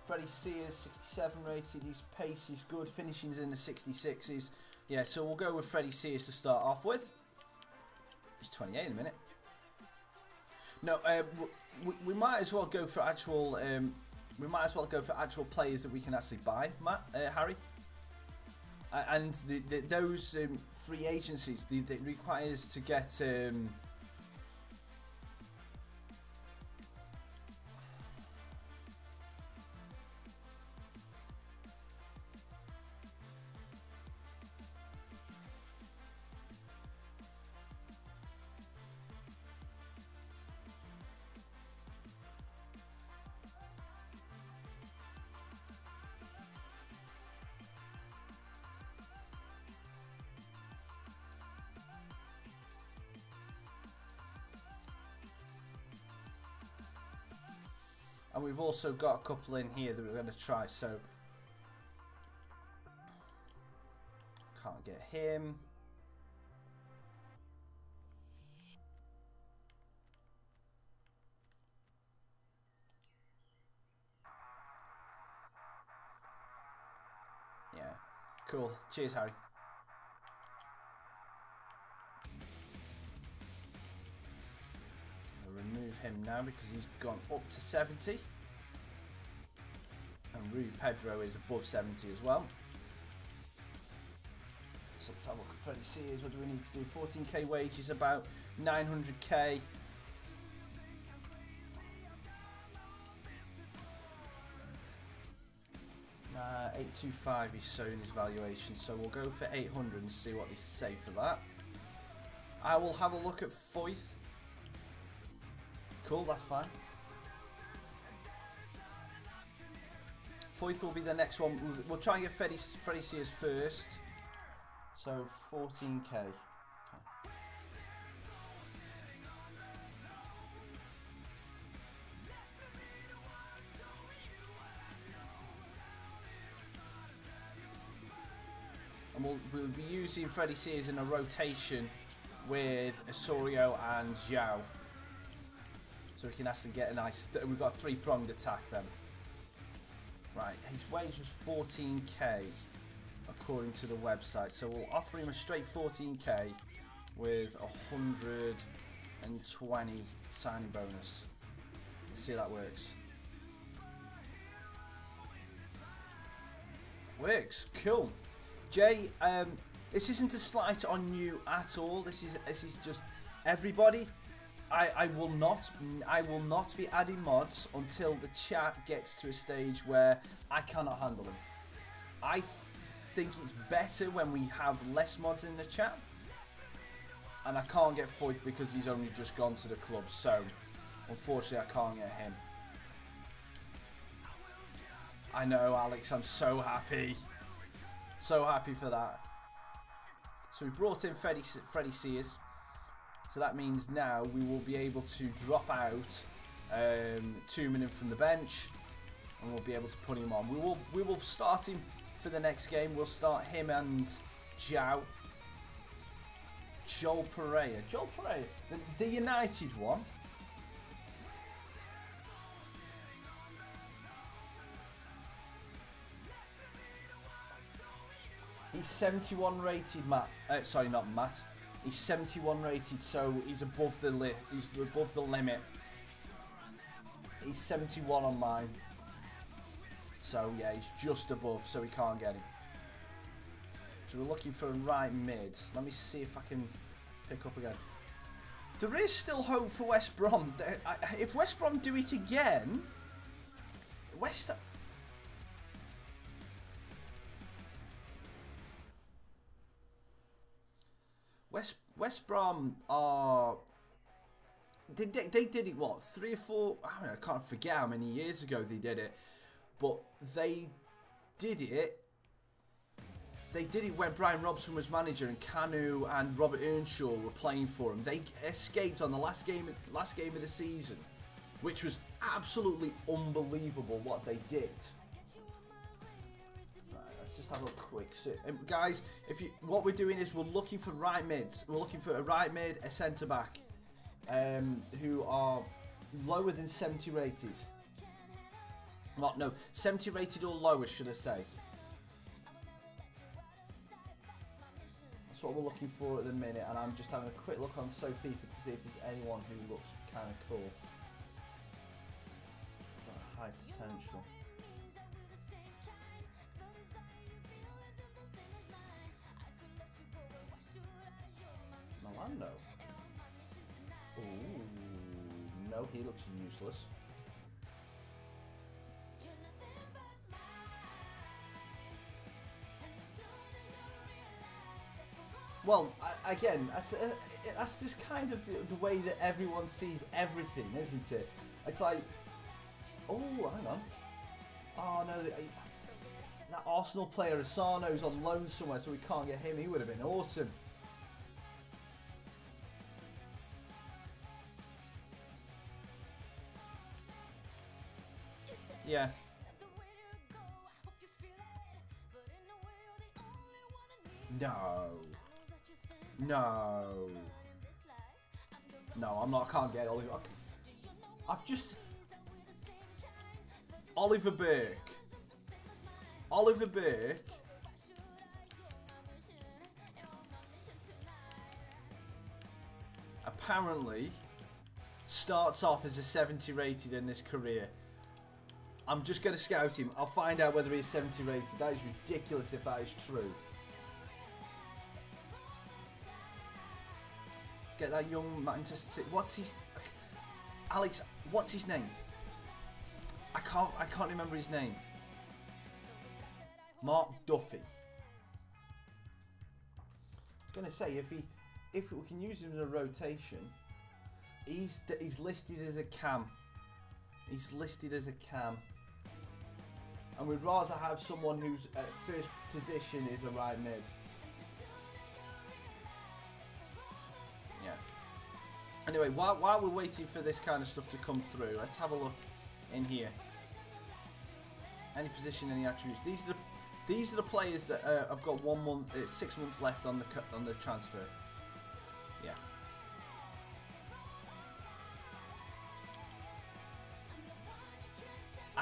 Freddie Sears, 67 rated, his pace is good, finishing's in the 66s. Yeah, so we'll go with Freddie Sears to start off with. He's 28 in a minute. No, we might as well go for actual. We might as well go for actual players that we can actually buy, Harry. And those free agencies, that requires to get. And we've also got a couple in here that we're going to try, so can't get him. Yeah, cool. Cheers, Harry. Remove him now because he's gone up to 70, and Rui Pedro is above 70 as well. So let's have a look at Freddie Sears. What do we need to do? 14k wages, about 900k. Nah, 825 he's shown his valuation, so we'll go for 800 and see what they say for that. I will have a look at Foyth. Cool, that's fine. Foyth will be the next one. We'll try and get Freddie Sears first. So 14k. Okay. And we'll be using Freddie Sears in a rotation with Osorio and Zhao. So we can actually get a nice. We've got a three-pronged attack then. Right, Right, his wage was 14k according to the website, so we'll offer him a straight 14k with 120 signing bonus. Let's see how that works. Works, cool. Jay, this isn't a slight on you at all. This is just everybody. I will not be adding mods until the chat gets to a stage where I cannot handle them. I think it's better when we have less mods in the chat, and I can't get Foyth because he's only just gone to the club, so unfortunately I can't get him. I know, Alex, I'm so happy. So happy for that. So we brought in Freddie Sears. So that means now we will be able to drop out Tumanen from the bench, and we'll be able to put him on. We will start him for the next game. We'll start him and Joel Pereira. Joel Pereira, the United one. He's 71 rated, Matt. Sorry, not Matt. He's 71 rated, so he's above the limit. He's 71 on mine. So yeah, he's just above, so we can't get him. So we're looking for a right mid. Let me see if I can pick up again. There is still hope for West Brom. If West Brom do it again, West Brom are... They did it, what, 3 or 4... I can't forget how many years ago they did it. But they did it... They did it when Brian Robson was manager and Kanu and Robert Earnshaw were playing for him. They escaped on the last game of the season, which was absolutely unbelievable what they did. Just have a quick guys, what we're doing is we're looking for right mids. We're looking for a right mid, a centre back, who are lower than 70 rated. No, 70 rated or lower, should I say? That's what we're looking for at the minute, and I'm just having a quick look on FIFA to see if there's anyone who looks kind of cool. Got high potential. No. Ooh, no, he looks useless. Well, again, that's just kind of the way that everyone sees everything, isn't it? It's like, oh, hang on. Oh no, that Arsenal player Asano's on loan somewhere, so we can't get him. He would have been awesome. Yeah. No, I'm not. I can't get Oliver. I've just Oliver Burke. Apparently starts off as a 70 rated in his career. I'm just going to scout him. I'll find out whether he's 70 rated. That is ridiculous if that is true. Get that young Manchester City. What's his... Alex, what's his name? I can't remember his name. Mark Duffy. I was going to say, if we can use him in a rotation, he's listed as a cam. He's listed as a cam. And we'd rather have someone whose first position is a right mid. Yeah. Anyway, while we're waiting for this kind of stuff to come through, let's have a look in here. Any position, any attributes. These are the players that have got 1 month, 6 months left on the transfer. Yeah.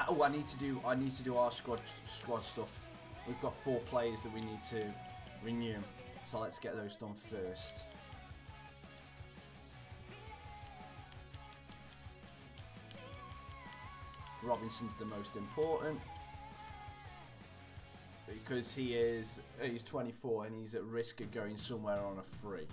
Oh, Oh, I need to do our squad stuff. We've got 4 players that we need to renew. So let's get those done first. Robinson's the most important because he's 24 and he's at risk of going somewhere on a free.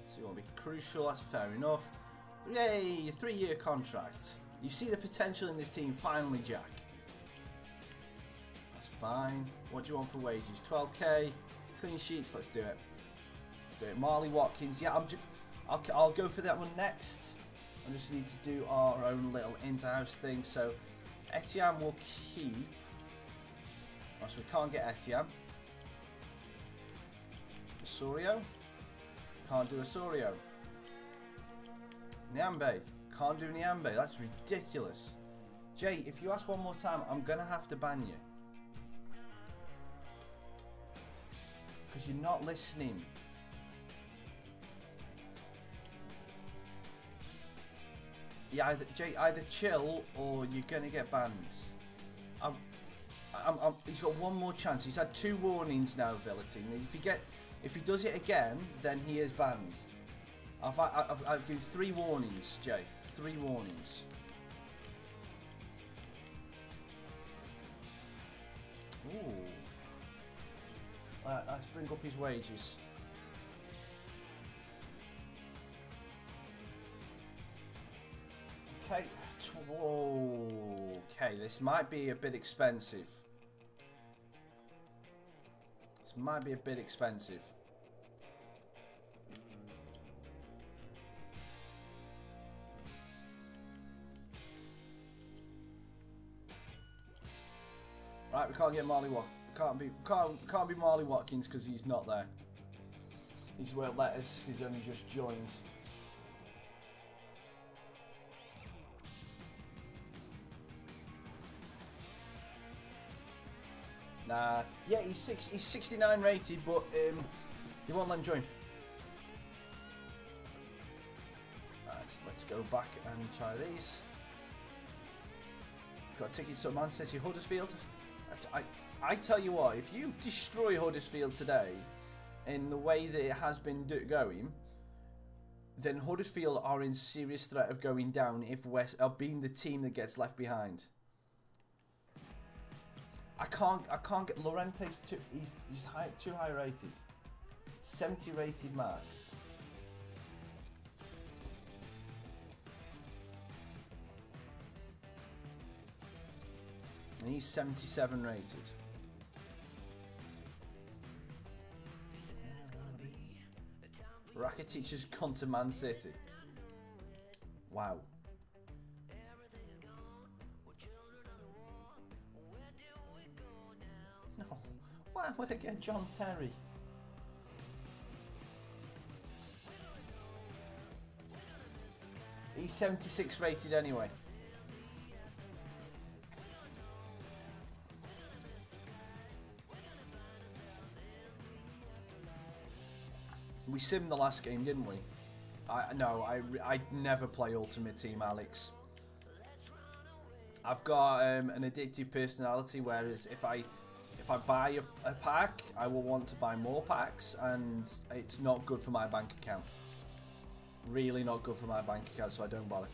So you want to be crucial, that's fair enough. Yay, a 3-year contract. You see the potential in this team finally, Jack. That's fine. What do you want for wages? 12k. Clean sheets, let's do it. Let's do it. Marley Watkins, yeah, I'll go for that one next. I just need to do our own little inter-house thing. So Etienne will keep. Oh, so we can't get Etienne. Osorio. Can't do Osorio. Nyambe. Can't do Nyambe. That's ridiculous. Jay, if you ask one more time, I'm going to have to ban you. Because you're not listening. Yeah, Jay, either chill or you're going to get banned. He's got one more chance. He's had 2 warnings now, Villeting. If he does it again, then he is banned. I've given 3 warnings, Jay. 3 warnings. Ooh. Let's bring up his wages. Okay. Okay, this might be a bit expensive. This might be a bit expensive. Right, we can't get Marley Watkins. Can't be Marley Watkins because he's not there. He's won't let us. He's only just joined. Nah, yeah, he's 69 rated, but he won't let him join. Let's go back and try these. Got tickets to Man City Huddersfield. I tell you what, if you destroy Huddersfield today in the way that it has been going, then Huddersfield are in serious threat of going down if West are being the team that gets left behind. I can't get Llorente's too. He's too high rated. 70 rated max. And he's 77 rated. Raccas has gone to Man City. Wow. No. Why would I get John Terry? He's 76 rated anyway. We simmed the last game, didn't we? I never play Ultimate Team, Alex. I've got an addictive personality, whereas if I buy a pack, I will want to buy more packs, and it's not good for my bank account. Really not good for my bank account, so I don't bother.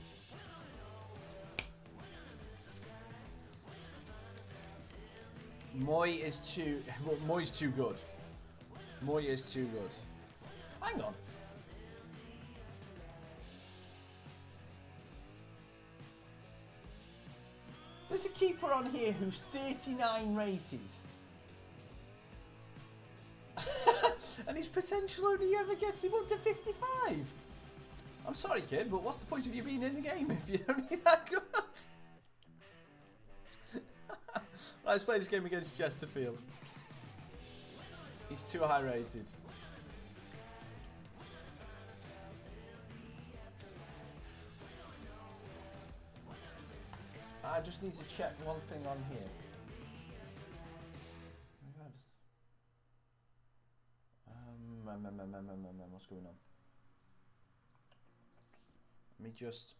Moy is too good. Moy is too good. Hang on. There's a keeper on here who's 39 rated. And his potential only ever gets him up to 55. I'm sorry, kid, but what's the point of you being in the game if you're only that good? Right, let's play this game against Chesterfield. He's too high rated. I just need to check one thing on here. What's going on? Let me just...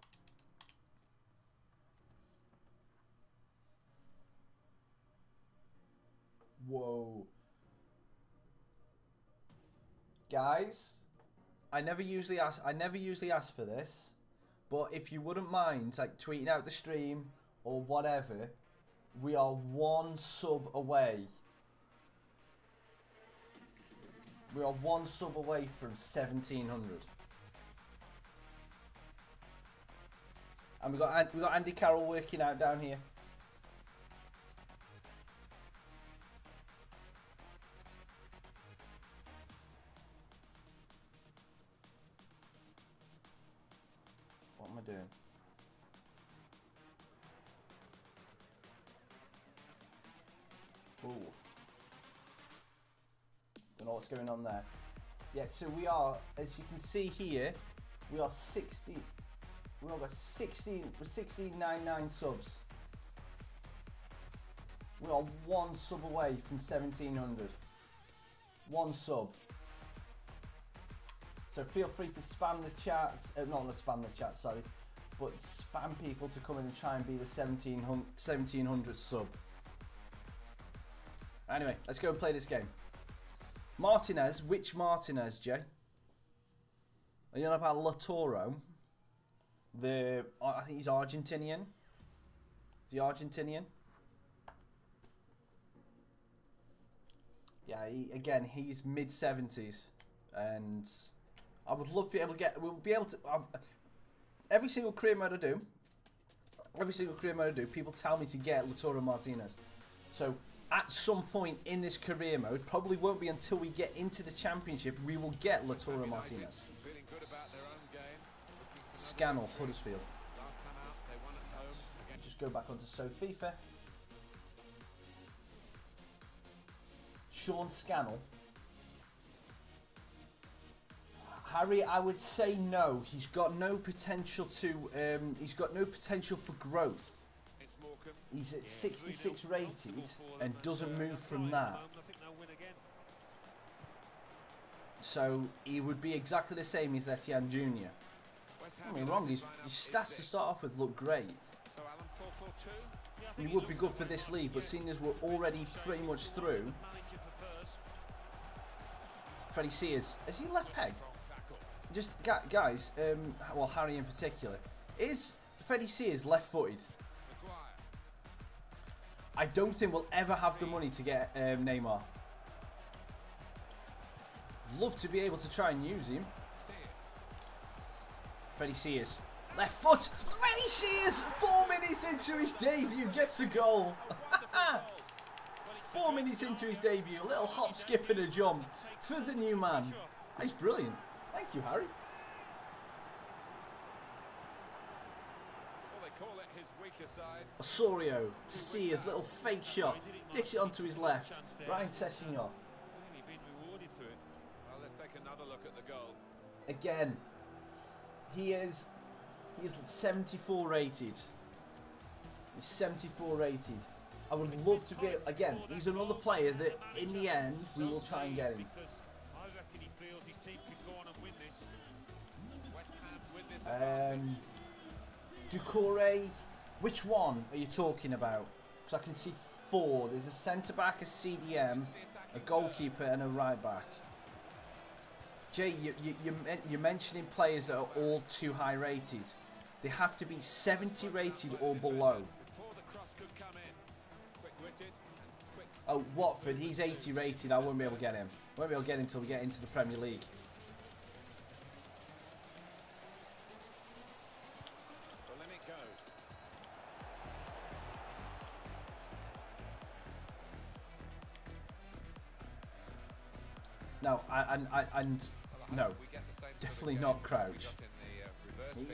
Whoa. Guys, I never usually ask for this, but if you wouldn't mind like tweeting out the stream or whatever, we are 1 sub away. We are 1 sub away from 1700. And we got Andy Carroll working out down here. What am I doing? Ooh. Don't know what's going on there. Yeah, so we are, as you can see here, we are 60. We've got 1699 subs. We are 1 sub away from 1700. 1 sub. So feel free to spam the chats, not to spam the chat, sorry, but spam people to come in and try and be the 1700 sub. Anyway, let's go and play this game. Martinez, which Martinez, Jay? Are you on about Latoro? I think he's Argentinian. Is he Argentinian? Yeah, he's mid-70s, and I would love to be able to get. We'll be able to. Every single career mode I do, people tell me to get Latoro Martinez. So at some point in this career mode, probably won't be until we get into the championship, we will get Latoro Martinez. Scannell, Huddersfield. Just go back onto FIFA. Sean Scannell. Harry, I would say no. He's got no potential to. He's got no potential for growth. He's at 66 rated and doesn't move from that. So he would be exactly the same as Etienne Jr. Don't get me wrong, his stats to start off with look great. He would be good for this league, but seeing as we're already pretty much through. Freddie Sears, is he left peg? Just guys, well Harry in particular, is Freddie Sears left-footed? I don't think we'll ever have the money to get Neymar. Love to be able to try and use him. Freddie Sears, left foot. Freddie Sears, 4 minutes into his debut, gets a goal. 4 minutes into his debut, a little hop, skip and a jump for the new man. He's brilliant. Thank you, Harry. Osorio to see his little fake shot, dicks it onto his left. Ryan Sessegnon. Again, he's 74 rated. He's 74 rated. I would love to be. Again, he's another player that, in the end, we will try and get him. Doucouré, which one are you talking about? Because I can see 4. There's a centre back, a CDM, a goalkeeper, and a right back. Jay, you're mentioning players that are all too high rated. They have to be 70 rated or below. Oh, Watford, he's 80 rated. I won't be able to get him. Won't be able to get him until we get into the Premier League. No, no, definitely not Crouch.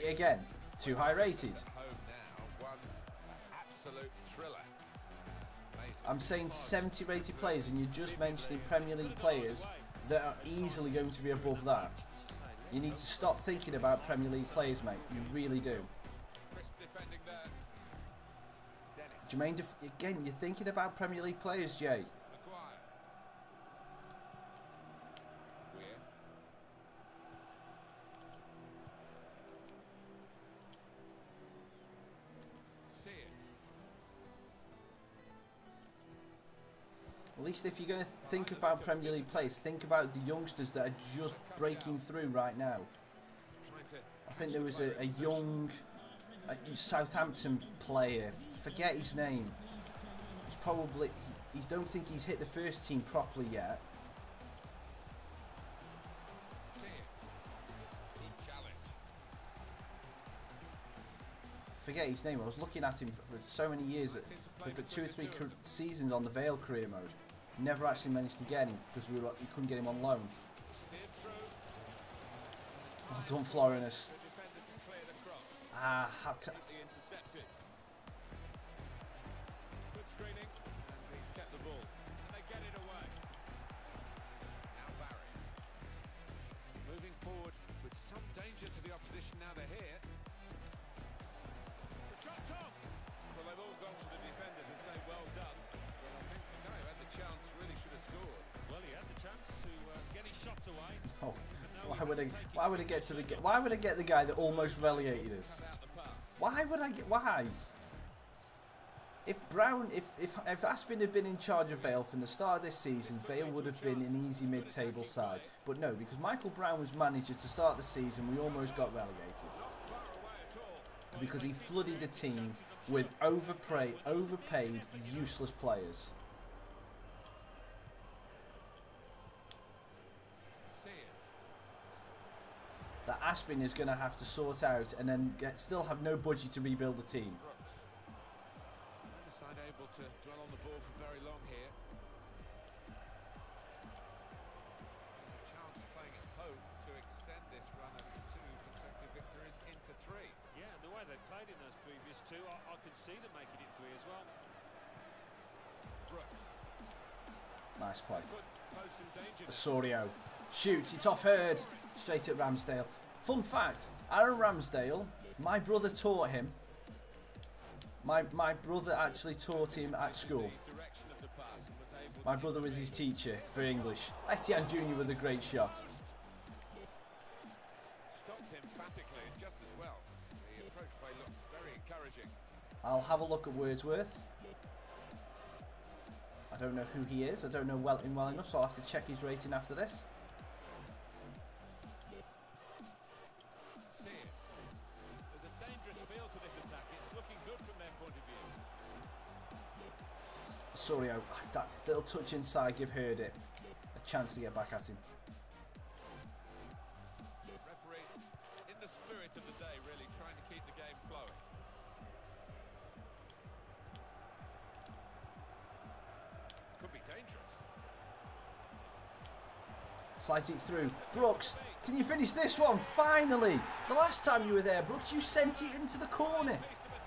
Again, too high rated. I'm saying 70 rated players, and you're just mentioning Premier League players that are easily going to be above that. You need to stop thinking about Premier League players, mate. You really do. Jermaine, again, you're thinking about Premier League players, Jay. Maguire. Weir. Sears. At least if you're going to think about Premier League players, think about the youngsters that are just breaking through right now. I think there was a young Southampton player, forget his name. He's probably, he don't think he's hit the first team properly yet. Forget his name. I was looking at him for so many years, for the 2 or 3 seasons on the Vale career mode. Never actually managed to get him because we couldn't get him on loan. Well done, Florinus. Ah, Good screening, and he's kept the ball. And they get it away. Now Barry. Moving forward with some danger to the opposition now they're here. The shot's on! Well, they've all gone to the defender to say well done. But I think the guy who had the chance really should have scored. Well, he had the chance to get his shot away. Oh, why would I get the guy that almost relegated us? Why would I get? Why? If Brown, if Aspin had been in charge of Vale from the start of this season, Vale would have been an easy mid-table side. But no, because Michael Brown was manager to start the season, we almost got relegated. Because he flooded the team with overpaid, useless players. That Aspin is going to have to sort out and then still have no budget to rebuild the team. Neither side able to dwell on the ball for very long here. There's a chance playing at home to extend this run of 2 consecutive victories into 3. Yeah, and the way they played in those previous 2, I could see them making it 3 as well. Brooks. Nice play. Put post in danger. Osorio shoots, it's off Hurd, straight at Ramsdale. Fun fact, Aaron Ramsdale, my brother taught him. My brother actually taught him at school. My brother was his teacher for English. Etienne Jr. with a great shot. Stopped emphatically and just as well. The approach play looks very encouraging. I'll have a look at Wordsworth. I don't know who he is. I don't know him well enough, so I'll have to check his rating after this. There's a dangerous feel to this attack. It's looking good from their point of view. Osorio, that little touch inside give Hurd it a chance to get back at him. Referee, in the spirit of the day, really trying to keep the game flowing. Could be dangerous. Slides it through. Brooks, can you finish this one? Finally! The last time you were there, Brooks, you sent it into the corner.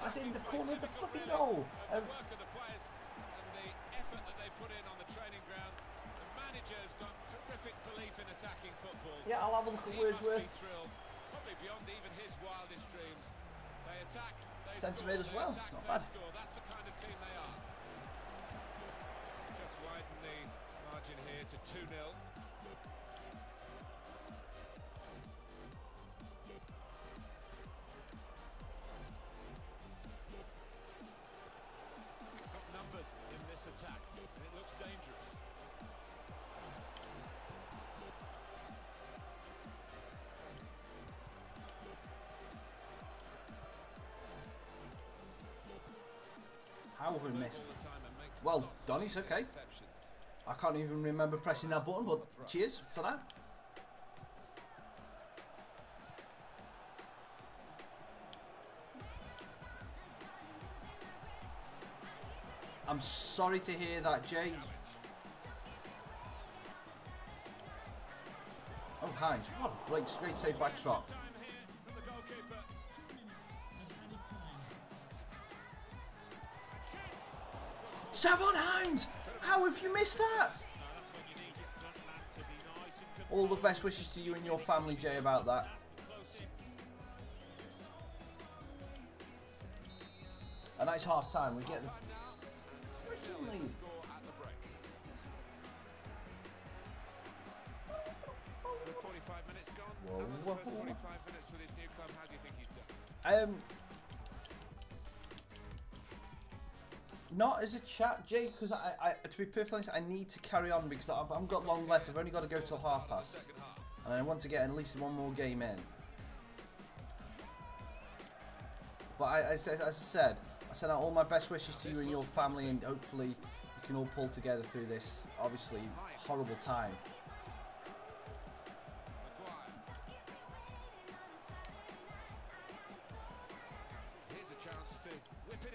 As in the corner of the fucking goal. The work of the players and the effort that they put in on the training ground. The manager's got terrific belief in attacking football. Yeah, I'll have a look at He must Wordsworth. be thrilled, probably beyond even his wildest dreams. They attack, they Centre mid as well, not bad. score. That's the kind of team they are. Just widen the margin here to 2-0. Got numbers in this attack, and it looks dangerous. How have we missed? All the time and makes Well, lots of Donny's okay. interceptions. I can't even remember pressing that button, but cheers for that. I'm sorry to hear that, Jay. Oh, Hines, what a great save back shot. Time here from the goalkeeper. Savon Hines! How have you missed that? That's when you need your front man to be nice and All the best wishes to you and your family, Jay, about that. close in. And that's half time. We get the freaking lead. Score at the break. With 45 minutes gone. Whoa, Over the whoa, first whoa. 45 minutes with his new club, how do you think he's done? Not as a chat, Jay, because to be perfectly honest, I need to carry on because I haven't got long left. I've only got to go till half past, and I want to get at least one more game in. But as I said, I send out all my best wishes to you and your family, and hopefully you can all pull together through this obviously horrible time. Here's a chance to whip it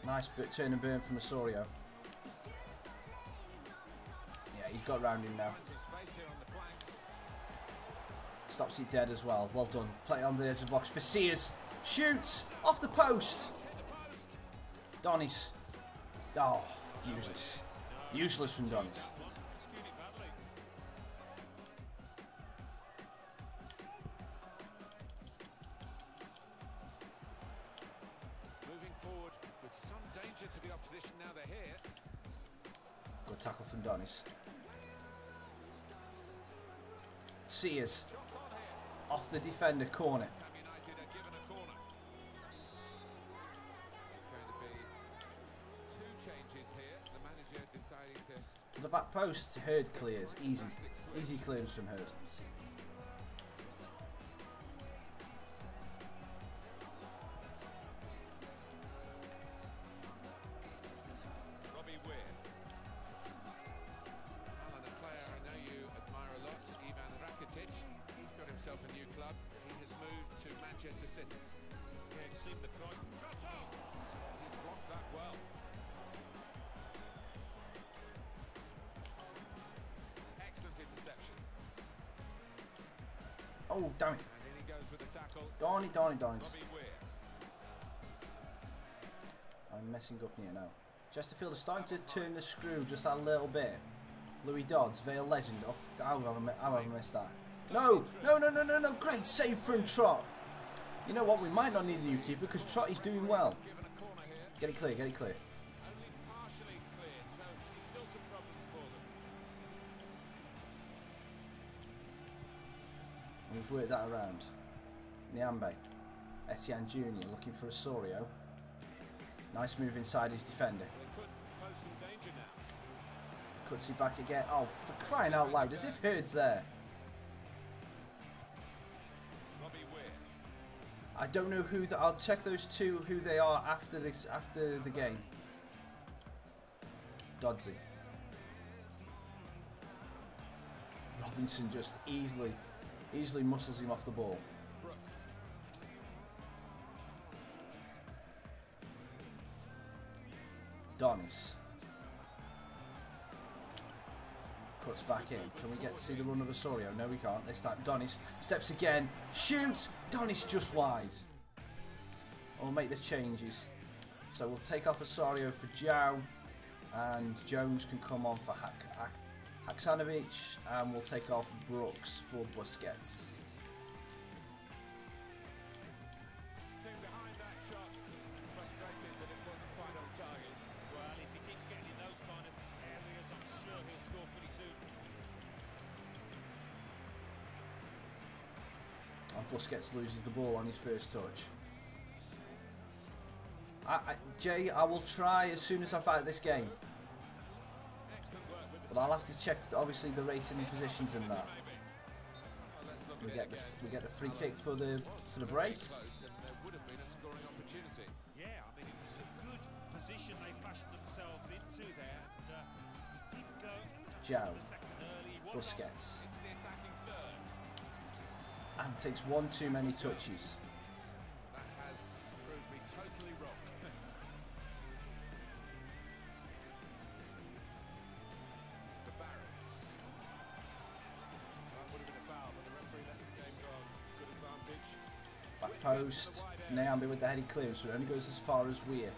in. Nice bit turn and burn from Osorio. Yeah, he's got round him now. Finds some space here on the flank. Stops it dead as well. Well done. Play it on the edge of the box for Sears. Shoots off the post. Donis. Oh, useless. Useless from Donis. Moving forward with some danger to the opposition now they're here. Good tackle from Donis. Sears. Shots on here. Off the defender, corner. Ham United are given a corner. It's going to be two changes here. The manager deciding to To the back post. Hurd clears. Easy. Easy clearance from Hurd. Robbie Weir. Alan, a player I know you admire a lot, Ivan Rakitic. He's got himself a new club. He has moved to Manchester City. Yeah, it seemed the crime. He's blocked that well. Excellent interception. Oh, damn it. And in he goes with the tackle. Donny. Robbie Weir. I'm messing up here now. Chesterfield is starting to turn the screw just a little bit. Louis Dodds, Vale legend. Oh, how have I missed that? No. Great save from Trott. You know what? We might not need a new keeper because Trott is doing well. Given a corner here. Get it clear. Only partially cleared, so there's still some problems for them. We've worked that around. Niambe. Etienne Jr. looking for Osorio. Nice move inside his defender. They could pose some danger now. Cuts it back again. Oh, for crying out loud, as if Hurd's there. Robbie Weir. I don't know who. I'll check those two who they are after the game. Dodsey. Robinson just easily muscles him off the ball. Donis. Cuts back in. Can we get to see the run of Osorio? No, we can't. This time, Donis steps again. Shoots! Donis just wide. We'll make the changes. So we'll take off Osorio for João. And Jones can come on for Haksanovic. And we'll take off Brooks for Busquets. Came behind that shot. Frustrated that it wasn't quite on target. Well, if he keeps getting in those kind of areas, I'm sure he'll score pretty soon. And Busquets loses the ball on his first touch. Jay, I will try as soon as I've had this game. Excellent work with the But I'll have to check, obviously, the rating and positions in that. maybe. Well, let's look We at it get again. we get the free kick for the break. Close, and there would have been a scoring opportunity. Yeah, I mean, it was a good position they fashioned themselves into there. And he did go João, a second early. He was Busquets, Into the attacking third. and takes one too many touches. That has proved me totally wrong. To Barry. That would have been a foul, but the referee lets the game go on. Good advantage. Back post, Niambe with the heady clearance, so it only goes as far as Weir.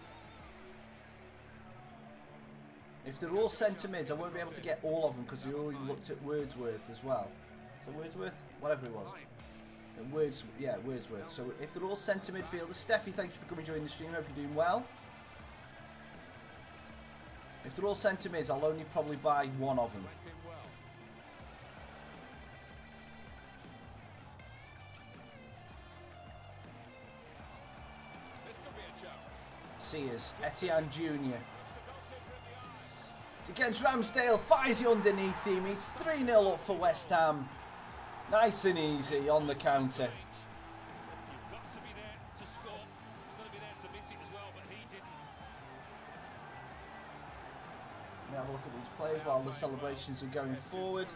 If they're all centre mids, I won't be able to get all of them because we already looked at Wordsworth as well. Is it Wordsworth? Whatever it was. Wordsworth. So if they're all centre midfielders, Steffi, thank you for coming joining the stream. Hope you're doing well. If they're all centre mids, I'll only probably buy one of them. Sears, Etienne Jr. Against Ramsdale, fires you underneath him. It's 3-0 up for West Ham. Nice and easy on the counter. You've got to be there to score. You've got to be there to miss it as well, but he didn't. Let me have a look at these players while the celebrations are going forward.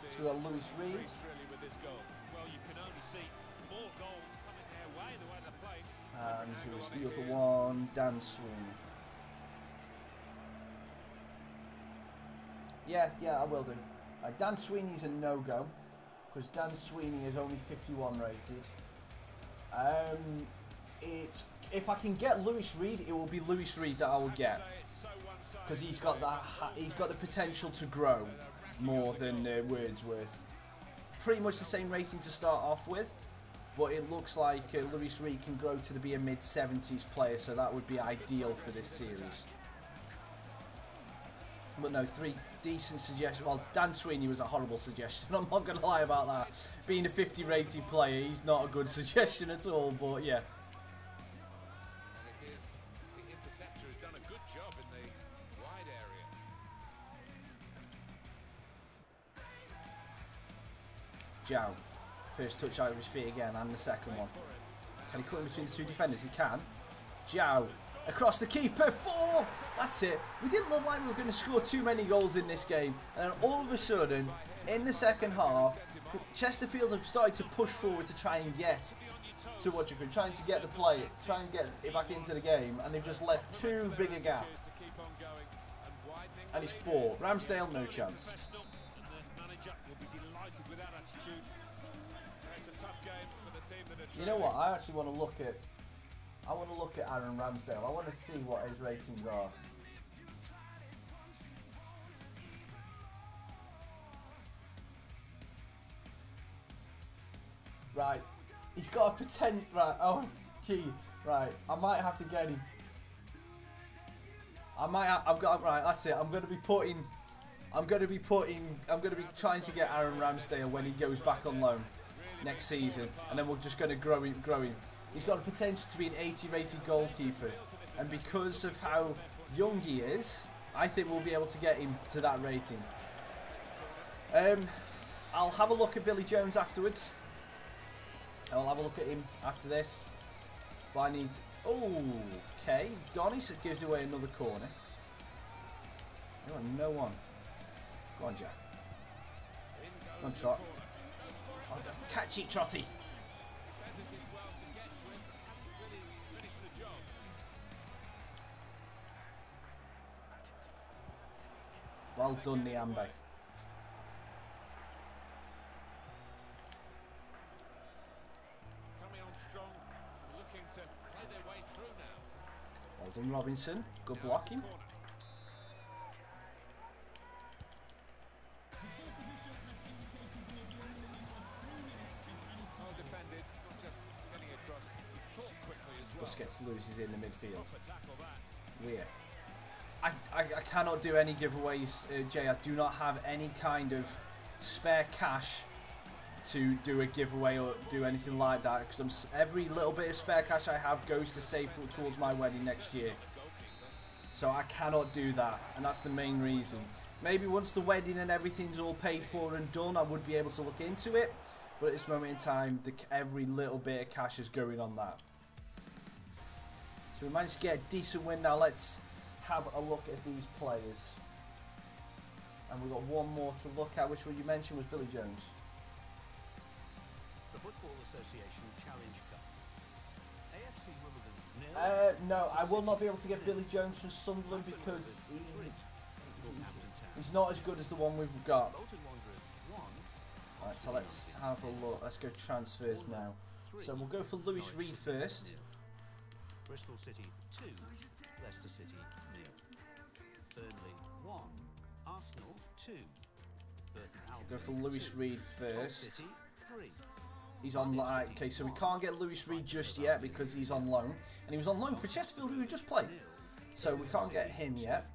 So we've got Lewis Reed. Well, you can only see more goals coming their way, the way they played. And who was the other one? Dan Sweeney. Yeah, I will do. Dan Sweeney's a no-go, because Dan Sweeney is only 51 rated. If I can get Lewis Reed, it will be Lewis Reed that I will get, because he's got the potential to grow more than Wordsworth. Pretty much the same rating to start off with, but it looks like Lewis Reed can grow to be a mid-70s player, so that would be ideal for this series. But no, 3 decent suggestions. Well, Dan Sweeney was a horrible suggestion. I'm not going to lie about that. Being a 50 rated player, he's not a good suggestion at all, but yeah. And it is, the interceptor has done a good job in the wide area. Jow. First touch out of his feet again, and the second one. Can he cut in between the 2 defenders? He can. Jow. Across the keeper, 4! That's it. We didn't look like we were going to score too many goals in this game. And then all of a sudden, in the second half, Chesterfield have started to push forward to try and get to what you could, trying to get the play, trying to get it back into the game. And they've just left too big a gap. And it's 4. Ramsdale, no chance. You know what? I actually want to look at Aaron Ramsdale. I want to see what his ratings are. Right, he's got a potential. Right, oh gee, right. I might have to get him. I've got. Right, that's it. I'm going to be trying to get Aaron Ramsdale when he goes back on loan next season, and then we're just going to grow him. He's got the potential to be an 80 rated goalkeeper, and because of how young he is, I think we'll be able to get him to that rating. I'll have a look at Billy Jones afterwards. I'll have a look at him after this. But I need... Okay, Donny gives away another corner. No one. Go on, Jack. Go on, Trot. Oh, catch it, Trotty. Well done, Niambe. Coming on strong, looking to play their way through now. Well done, Robinson. Good blocking. Well defended, not just getting across, thought quickly as well. Busquets loses in the midfield. Proper tackle that. Weird. I cannot do any giveaways, Jay. I do not have any kind of spare cash to do a giveaway or do anything like that, because every little bit of spare cash I have goes to save towards my wedding next year. So I cannot do that, and that's the main reason. Maybe once the wedding and everything's all paid for and done, I would be able to look into it, but at this moment in time, every little bit of cash is going on that. So we managed to get a decent win. Now let's have a look at these players. And we've got one more to look at, which one you mentioned was Billy Jones. The Football Association Challenge Cup. AFC Wimbledon 0. No, I will not be able to get Billy Jones from Sunderland because he's not as good as the one we've got. Alright, so let's have a look. Let's go transfers now. So we'll go for Lewis Reed first. Bristol City 2, Leicester City 0. Burnley 1, Arsenal 2. Burton Albion Go for Lewis 2, Reed Hull first. City 3. He's on like, okay, so we can't get Lewis Reed just yet because he's on loan, and he was on loan for Chesterfield, who we just played. So we can't get him yet.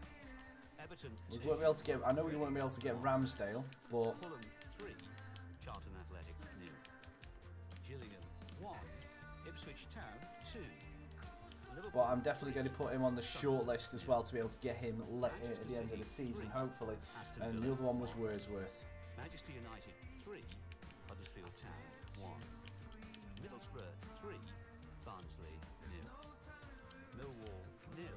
We won't be able to get. I know we won't be able to get Ramsdale, but I'm definitely going to put him on the short list as well to be able to get him at the end of the season, hopefully. And the other one was Wordsworth. Manchester United 3, Huddersfield Town 1, Middlesbrough 3, Barnsley 0, Millwall 0,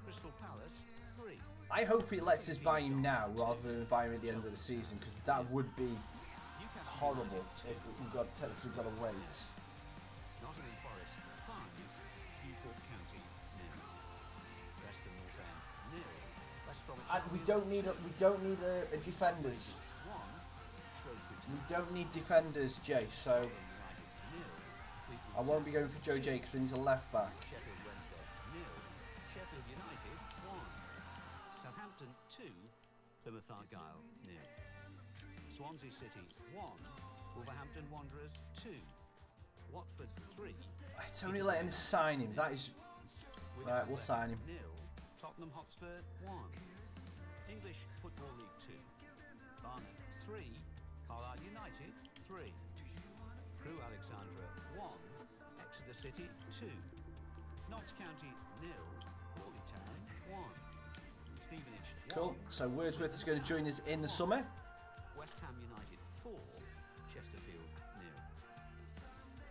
Crystal Palace 3. I hope he lets us buy him now rather than buy him at the end of the season, because that would be horrible if we've got to wait. Nottingham Forest 5, Newport County 0, Preston North End 0, West Bromwich. And we don't need a defenders. We don't need defenders, Jay. So I won't be going for Joe Jacobs when he's a left back. Sheffield Wednesday 0, Sheffield United 1, Southampton 2, Plymouth Argyle 0, Swansea City 1, Wolverhampton Wanderers 2, Watford 3. It's only letting us sign him. That is right. We'll sign him. 0, Tottenham Hotspur 1, English Football League 2, Barnet 3, Carlisle United 3, Crewe Alexandra 1, Exeter City 2, Notts County 0, Crawley Town 1, Stevenage 1. Cool. So Wordsworth is going to join us in the summer. West Ham United 4, Chesterfield 0.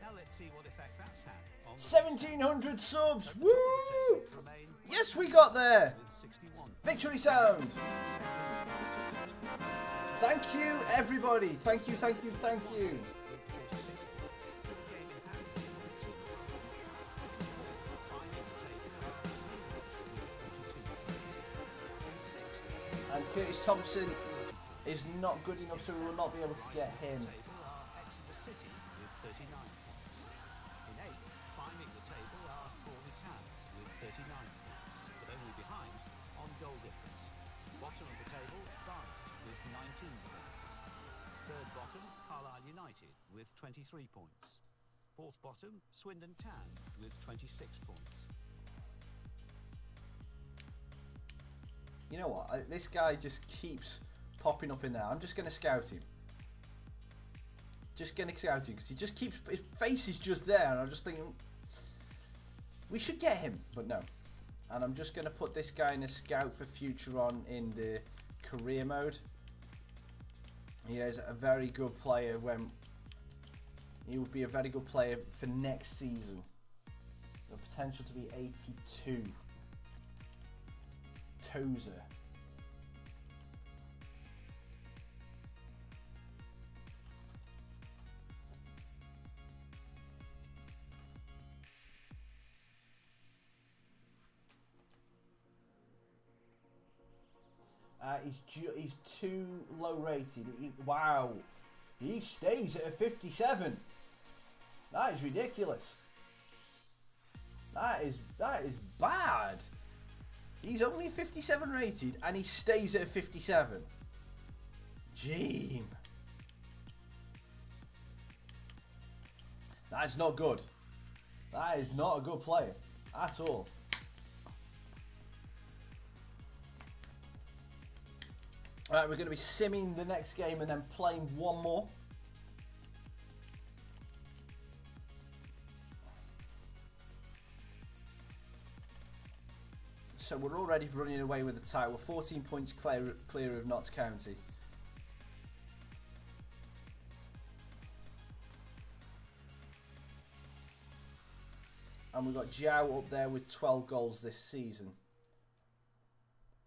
Now let's see what effect that's had on 1700 subs. Woo! Yes, we got there. Victory sound. Thank you, everybody. Thank you, thank you, thank you. And Curtis Thompson is not good enough, so we will not be able to get him. Bottom of the table, Barnet with 19 points. Third bottom, Carlisle United with 23 points. Fourth bottom, Swindon Town with 26 points. You know what? This guy just keeps popping up in there. I'm just going to scout him. Just going to scout him because he just keeps... His face is just there and I'm just thinking... We should get him, but no. And I'm just going to put this guy in a scout for future on in the career mode. He is a very good player when... He would be a very good player for next season. The potential to be 82. Tozer. He's too low rated. Wow, he stays at a 57. That is ridiculous. That is bad. He's only 57 rated and he stays at a 57. Gee. That is not good. That is not a good player at all. Alright, we're going to be simming the next game and then playing one more. So we're already running away with the title. We're 14 points clear of Notts County. And we've got Jow up there with 12 goals this season.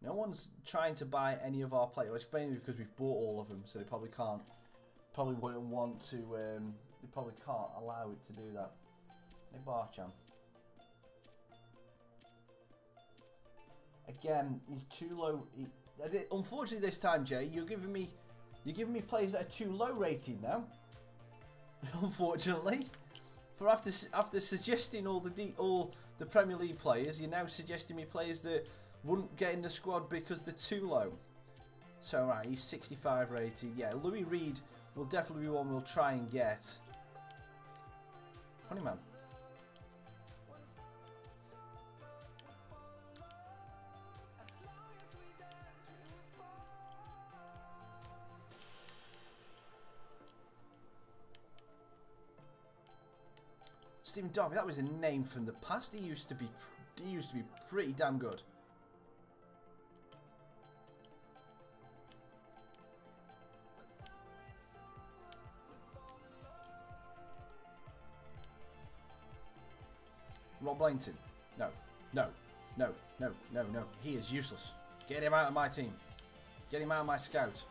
No one's trying to buy any of our players. It's mainly because we've bought all of them, so they probably can't. Probably wouldn't want to. They probably can't allow it to do that. Hey, Barcham. Again, he's too low. Unfortunately, this time, Jay, you're giving me players that are too low rated now. Unfortunately, for after suggesting all the Premier League players, you're now suggesting me players that wouldn't get in the squad because they're too low. So right, he's 65 rated. Yeah, Louis Reed will definitely be one we'll try and get. Honeyman. Stephen Darby, that was a name from the past. He used to be pretty damn good. Rob Langton. No. No. No. No. No. No. He is useless. Get him out of my team. Get him out of my scout.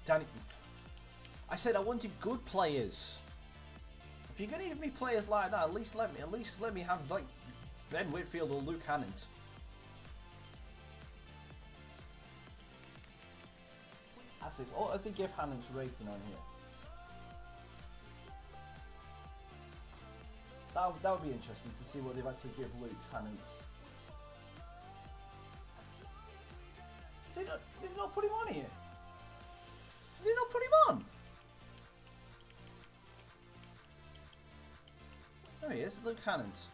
Danny. I said I wanted good players. If you're gonna give me players like that, at least let me have like Ben Whitfield or Luke Hannant. That's it. What did they give Hannant's rating on here? That would be interesting to see what they've actually give Luke's Hannant's. They've not put him on here. Did they not put him on? There he is, Luke Hannant.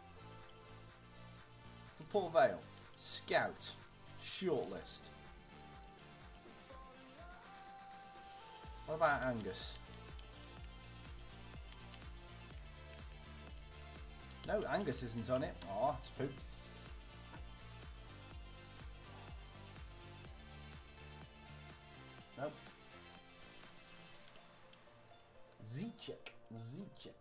For Port Vale. Scout. Shortlist. What about Angus? No, Angus isn't on it. Oh, it's poop. Nope. Z-check. Z-check.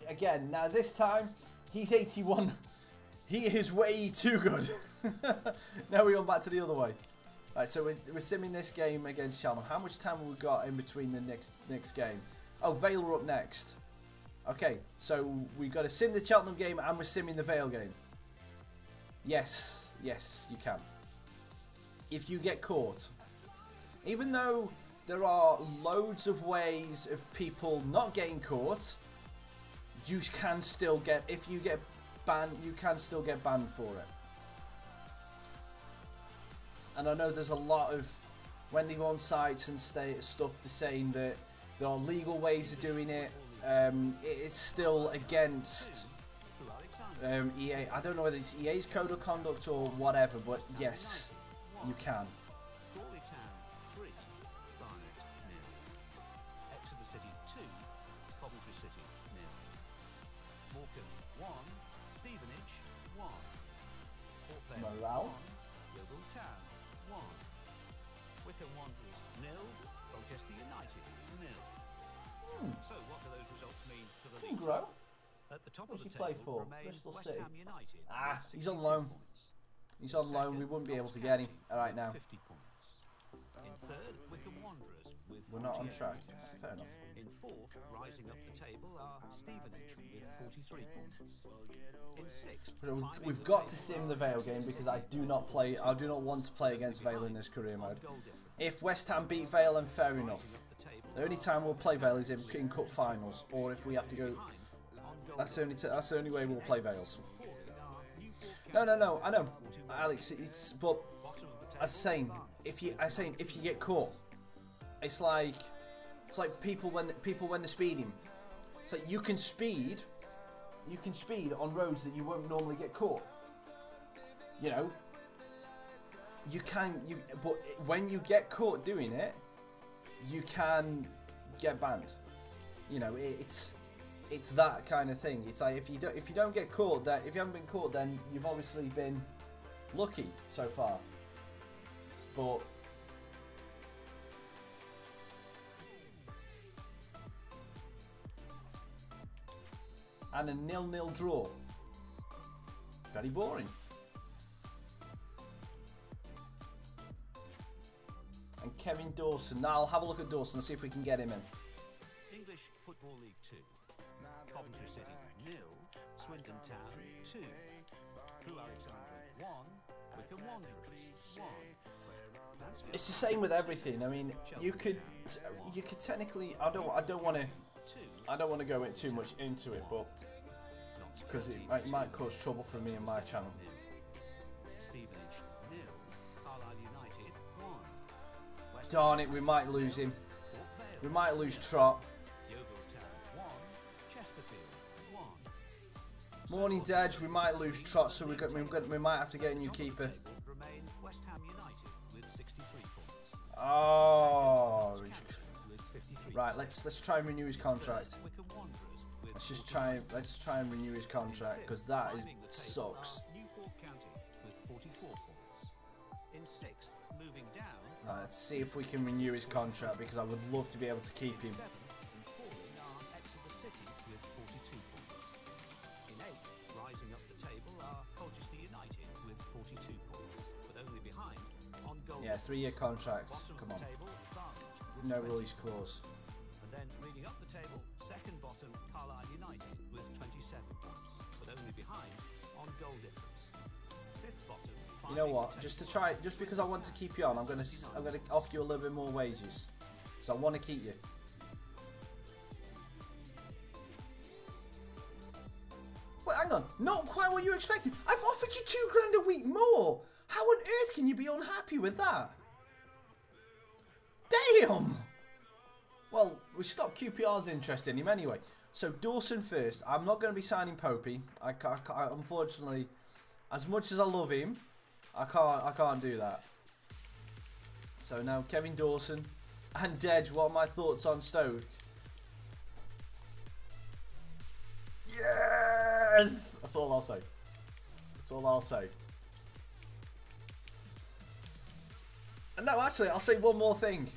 Again, now this time, he's 81. He is way too good. Now we're going back to the other way. Right, so we're simming this game against Cheltenham. How much time have we got in between the next game? Oh, Vale are up next. Okay, so we've got to sim the Cheltenham game and we're simming the Vale game. Yes, yes, you can. If you get caught. Even though there are loads of ways of people not getting caught, you can still get, if you get banned, you can still get banned for it. And I know there's a lot of, when they go on sites and stuff, they're saying that there are legal ways of doing it. It's still against EA. I don't know whether it's EA's code of conduct or whatever, but yes, you can. Morale. So what do those results mean for the Can grow. At the top What's of he the play table for? Bristol West City. Ham United Ah, with he's on 62 loan. points. He's on loan. We wouldn't be able to get him right now. 50 points. In third, Wycombe Wanderers with We're not on 48 track. points. Fair enough. In fourth, rising up the table are Stevenage with 43 points. In sixth, We've got to sim the Vale game because I do not want to play against Vale in this career mode. If West Ham beat Vale, then fair enough. The only time we'll play Vale is in cup finals, or if we have to go. That's the only way we'll play Vales. No, I know, Alex. It's but as saying, if you get caught, it's like people when they're speeding. It's like you can speed on roads that you won't normally get caught. You know, but when you get caught doing it, you can get banned. You know, it's that kind of thing. It's like if you don't get caught, that if you haven't been caught, then you've obviously been lucky so far. But and a 0-0 draw. Very boring. And Kevin Dawson. Now I'll have a look at Dawson and see if we can get him in. English Football League 2. Coventry City 0, Swindon Town 2, Crewe Alexandra 1, Wycombe Wanderers 1, Mansfield. It's the same with everything. I mean, you could technically. I don't want to go too much into it, but because it might cause trouble for me and my channel. Stevenage 0, Carlisle United 1. West Darn it, we might lose him. Port Vale We might lose Trot. Yeovil Town 1, Chesterfield 1. Morning, Dej. We might lose Trot, so we might have to get a new keeper. Table remain West Ham United with 63 points. Oh, With 53. right. Let's try and renew his contract. Wycombe Wanderers with Let's try and renew his contract because that sucks. Newport County with 44 points. In 6th, moving down. Right, let's see if we can renew his contract because I would love to be able to keep him. 7th and falling are Exeter City with 42 points. In 8th, rising up the table are Colchester United with 42 points, but only behind on goal. Yeah, 3-year contracts. Bottom Come of on. the table, Barnet with No 20. release clause. And then reading up the table, second bottom Carlisle United with 27 points, but only behind on goal difference. Fifth bottom. You know finding what? the Just table because I want to keep you on, I'm gonna offer you a little bit more wages. So I want to keep you. Wait, hang on. Not quite what you expected. I've offered you £2 a week more. How on earth can you be unhappy with that? Damn. Well, we stopped QPR's interest in him anyway. So Dawson first. I'm not going to be signing Popey. I unfortunately, as much as I love him, I can't do that. So now Kevin Dawson and Dej. What are my thoughts on Stoke? Yes! That's all I'll say. That's all I'll say. And no, actually, I'll say one more thing.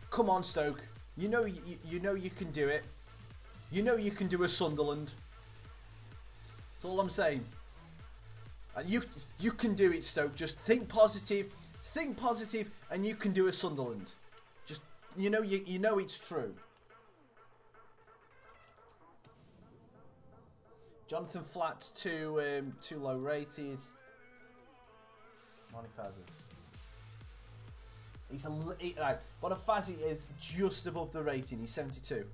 Come on, Stoke. You know you can do it. You know you can do a Sunderland. That's all I'm saying. And you can do it, Stoke. Just think positive, and you can do a Sunderland. Just you know it's true. Jonathan Flatt's too low rated. Bonifazi. Bonifazi is just above the rating. He's 72.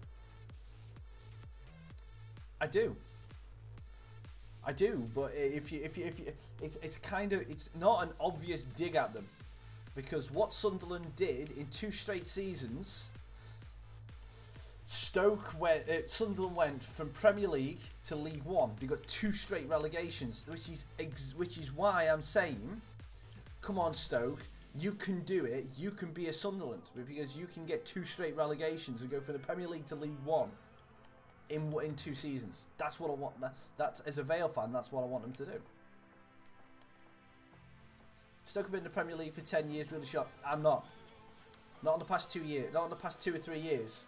I do, but if you, it's not an obvious dig at them, because what Sunderland did in 2 straight seasons, Sunderland went from Premier League to League One. They got 2 straight relegations, which is why I'm saying, come on, Stoke, you can do it. You can be a Sunderland because you can get 2 straight relegations and go from the Premier League to League One. In 2 seasons. That's what I want. That's, as a Vale fan, that's what I want them to do. Stoke have been in the Premier League for 10 years, really shocked. I'm not. Not in the past 2 years. Not in the past 2 or 3 years.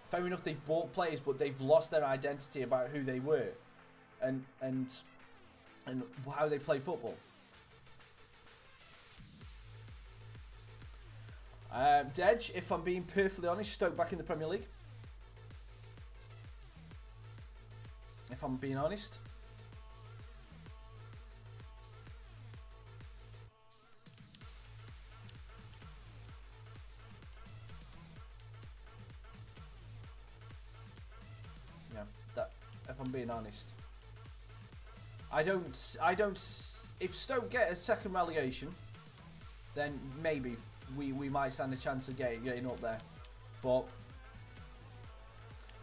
Fair enough, they've bought players, but they've lost their identity about who they were, and how they play football. Dej, if I'm being perfectly honest, Stoke back in the Premier League. If I'm being honest. Yeah, if I'm being honest. I don't, if Stoke get a second relegation, then maybe we might stand a chance of getting up there. But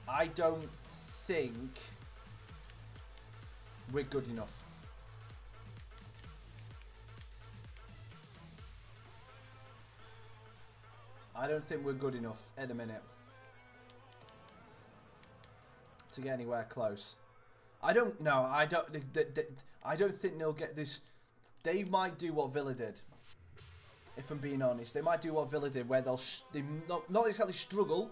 I don't think we're good enough. I don't think we're good enough at the minute to get anywhere close. I don't think they'll get this. They might do what Villa did. If I'm being honest, they might do what Villa did, where they'll not exactly struggle,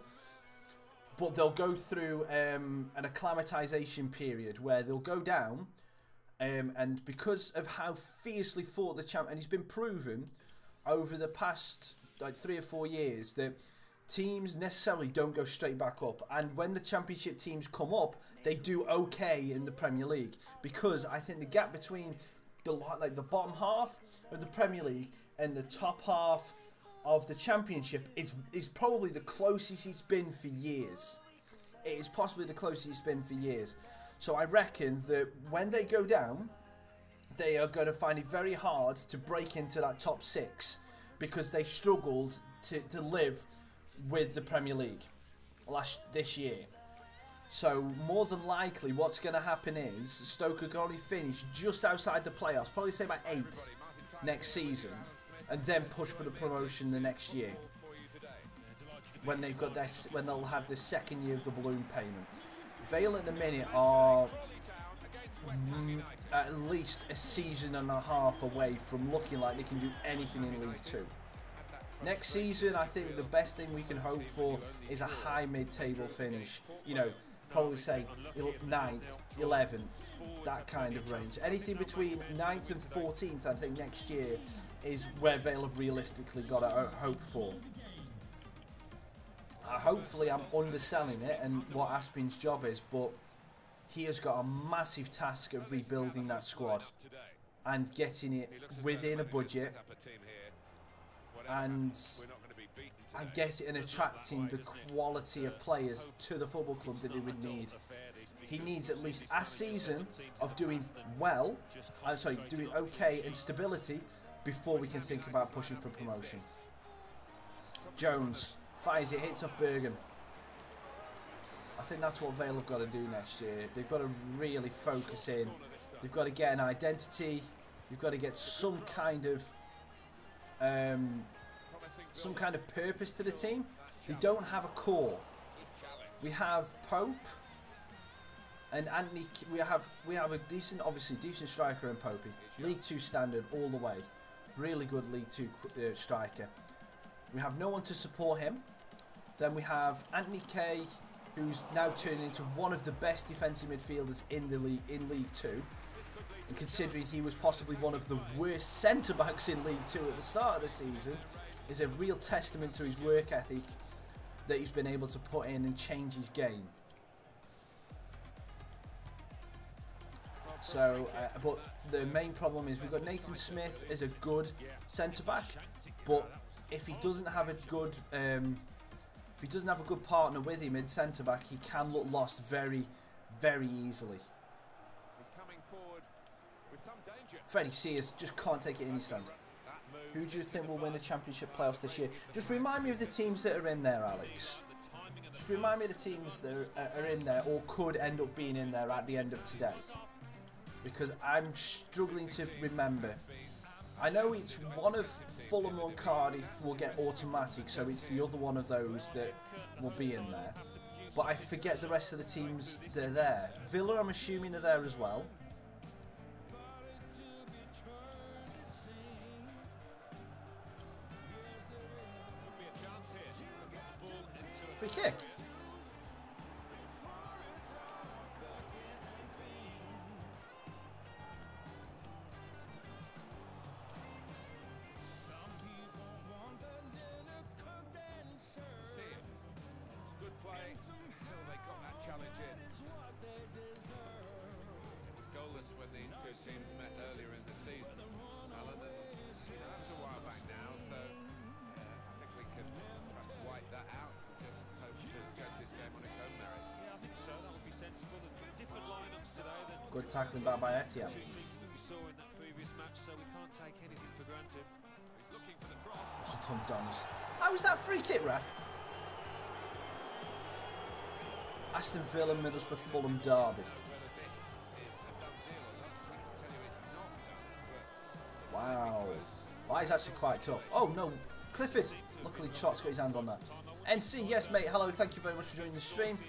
but they'll go through an acclimatization period where they'll go down, and because of how fiercely fought the champ, and he's been proven over the past like 3 or 4 years that teams necessarily don't go straight back up, and when the Championship teams come up, they do okay in the Premier League, because I think the gap between the bottom half of the Premier League and the top half of the Championship is probably the closest it's been for years. It is possibly the closest it's been for years. So I reckon that when they go down, they are going to find it very hard to break into that top 6 because they struggled to live with the Premier League this year. So more than likely what's going to happen is Stoke are going to finish just outside the playoffs, probably say about 8th next season, and then push for the promotion the next year when they'll have the second year of the balloon payment. Vale at the minute are at least a season and a half away from looking like they can do anything in League 2. Next season, I think the best thing we can hope for is a high mid-table finish. You know, probably say 9th, 11th, that kind of range. Anything between 9th and 14th, I think next year is where Vale have realistically got to hope for. Hopefully I'm underselling it and what Aspin's job is, but he has got a massive task of rebuilding that squad and getting it within a budget and attracting the quality of players to the football club that they would need. He needs at least a season of doing well, doing okay and stability before we can think about pushing for promotion. Jones fires it, hits off Bergen. I think that's what Vale have got to do next year. They've got to really focus in. They've got to get an identity. You've got to get some kind of purpose to the team. They don't have a core. We have Pope and Anthony. We have a decent striker in Popey. League 2 standard all the way. Really good League 2 striker. We have no one to support him. Then we have Anthony Kay, who's now turned into one of the best defensive midfielders in the league, in League 2. And considering he was possibly one of the worst centre-backs in League 2 at the start of the season, is a real testament to his work ethic that he's been able to put in and change his game. So, but the main problem is we've got Nathan Smith as a good centre-back, but if he doesn't have a good partner with him in centre-back, he can look lost very, very easily. Freddie Sears just can't take it in his hand. Who do you think will win the Championship playoffs this year? Just remind me of the teams that are in there, Alex. Just remind me of the teams that are in there or could end up being in there at the end of today. Because I'm struggling to remember. I know it's one of Fulham or Cardiff will get automatic, so it's the other one of those that will be in there. But I forget the rest of the teams that are there. Villa, I'm assuming, are there as well. Free kick. Teams met earlier in the season. Alan, that was a while back now, so I think we can perhaps wipe that out and just hope to judge this game on its own merits. Yeah, I think so. That would be sensible. There's different lineups today. Good tackling back by Etienne. Two things that we saw in that previous match, so we can't take anything for granted. He's looking for the cross. Well done, Donis. How was that free kick, ref? Aston Villa, Middlesbrough, Fulham, Derby. Wow. That is actually quite tough. Oh no, Clifford. Luckily Trot's got his hands on that. NC, yes mate, hello, thank you very much for joining the stream.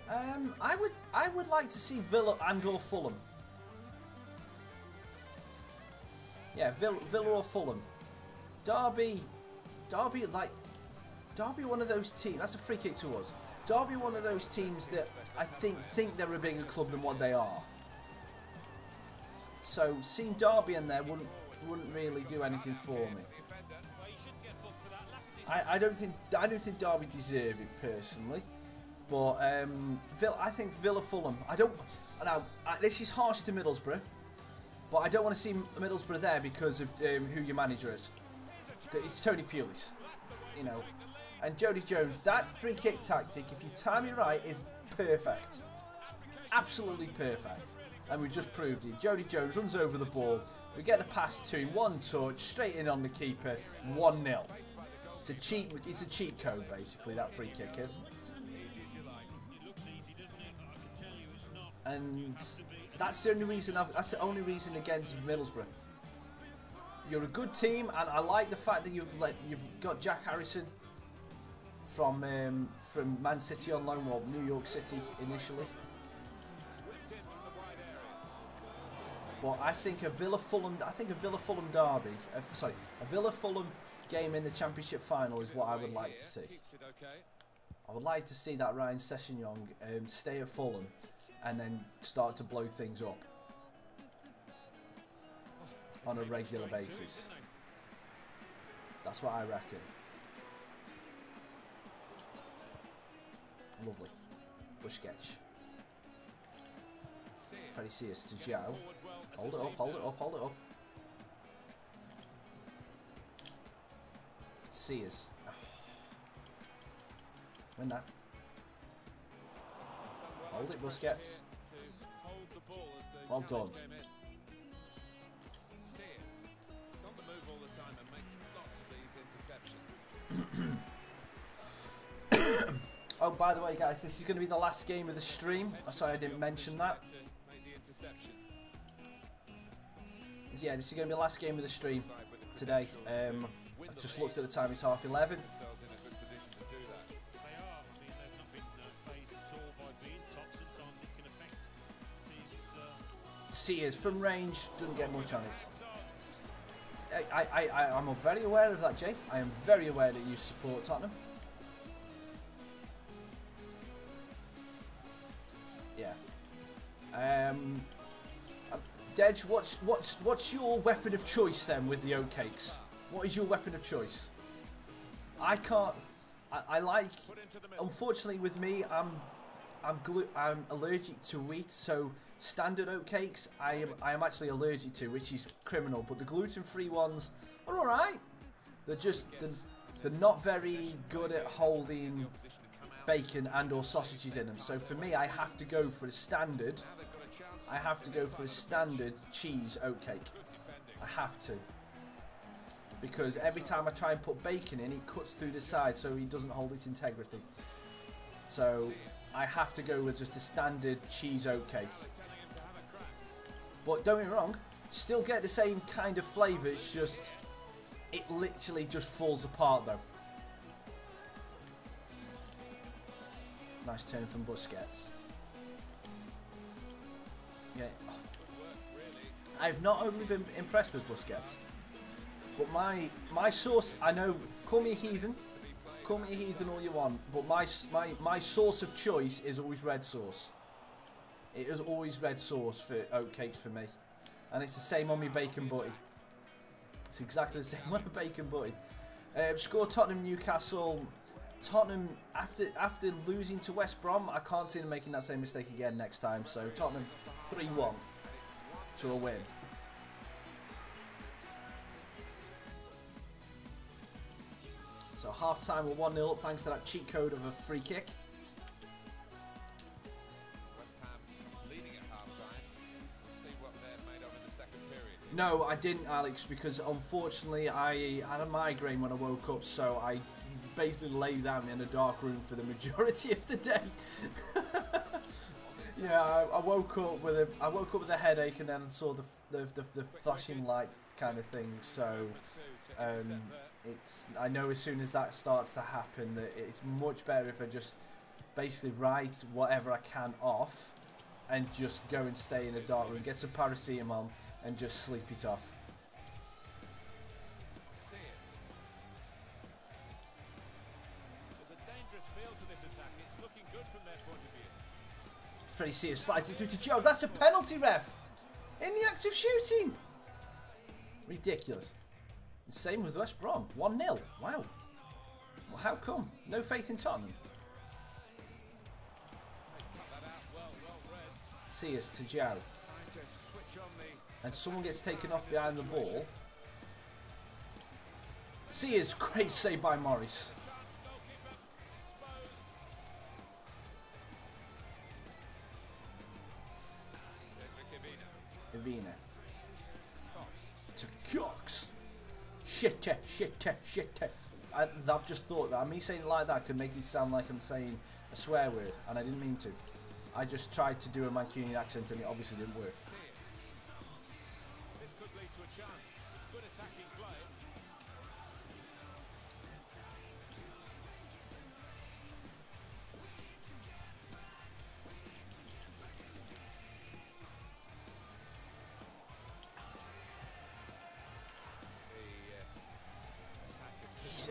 I would like to see Villa and or Fulham. Yeah, Villa or Fulham. Derby one of those teams. That's a free kick to us. Derby one of those teams that I think they're a bigger club than what they are. So seeing Derby in there wouldn't really do anything for me. I don't think Derby deserve it personally, but I think Villa Fulham. Now, this is harsh to Middlesbrough, but I don't want to see Middlesbrough there because of who your manager is. It's Tony Pulis, you know. And Jody Jones, that free kick tactic, if you time it right, is perfect. Absolutely perfect. And we just proved it. Jody Jones runs over the ball. We get the pass to him, one touch, straight in on the keeper, 1-0. It's a cheat code, basically, that free kick is. And that's the only reason against Middlesbrough. You're a good team, and I like the fact that you've got Jack Harrison from Man City on loan, well, New York City initially. But I think a Villa Fulham derby, a Villa Fulham game in the Championship final is what I would like to see. I would like to see that Ryan Sessegnon stay at Fulham and then start to blow things up on a regular basis. That's what I reckon. Lovely. Busquets. Freddie Sears to Joe. Hold it up, hold it up, hold it up. Sears. Win that. Hold it, Busquets. Well done. Oh, by the way, guys, this is going to be the last game of the stream. Oh, sorry, I didn't mention that. Yeah, this is going to be the last game of the stream today. I just looked at the time, it's 11:30. Sears from range, doesn't get much on it. I'm very aware of that, Jay. I am very aware that you support Tottenham. Yeah. Dej, what's your weapon of choice then with the oatcakes? What is your weapon of choice? I can't. I like. Unfortunately, with me, I'm allergic to wheat, so standard oatcakes I am actually allergic to, which is criminal. But the gluten-free ones are all right. They're not very good at holding bacon and/or sausages in them. So for me, I have to go for a standard. I have to go for a standard cheese oatcake. I have to. Because every time I try and put bacon in, it cuts through the side, so it doesn't hold its integrity. So I have to go with just a standard cheese oatcake. But don't get me wrong, still get the same kind of flavour, it's just, it literally just falls apart though. Nice turn from Busquets. Yeah, I've not overly been impressed with Busquets, but my source, I know, call me a heathen all you want, but my source of choice is always red sauce. It is always red sauce for oatcakes for me, and it's the same on my bacon butty. It's exactly the same on a bacon butty. Score Tottenham Newcastle. Tottenham, after losing to West Brom, I can't see them making that same mistake again next time. So Tottenham 3-1 to a win. So half time we're 1-0 up thanks to that cheat code of a free kick. West Ham leading at half time. See what they're made of in the second period. No, I didn't, Alex, because unfortunately I had a migraine when I woke up, so I basically lay down in a dark room for the majority of the day. Yeah, I woke up with a headache and then saw the flashing light kind of thing. So I know as soon as that starts to happen that it's much better if I just basically write whatever I can off and just go and stay in a dark room, get some paracetamol and just sleep it off. Freddie Sears slides it through to Joe. That's a penalty, ref! In the act of shooting! Ridiculous. Same with West Brom. 1-0. Wow. Well, how come? No faith in Tottenham. Sears to Joe. And someone gets taken off behind the ball. Sears, great save by Morris. Avina. To Cox. Shit. I've just thought that me saying it like that could make it sound like I'm saying a swear word, and I didn't mean to. I just tried to do a Mancunian accent and it obviously didn't work. This could lead to a chance. It's good attacking play.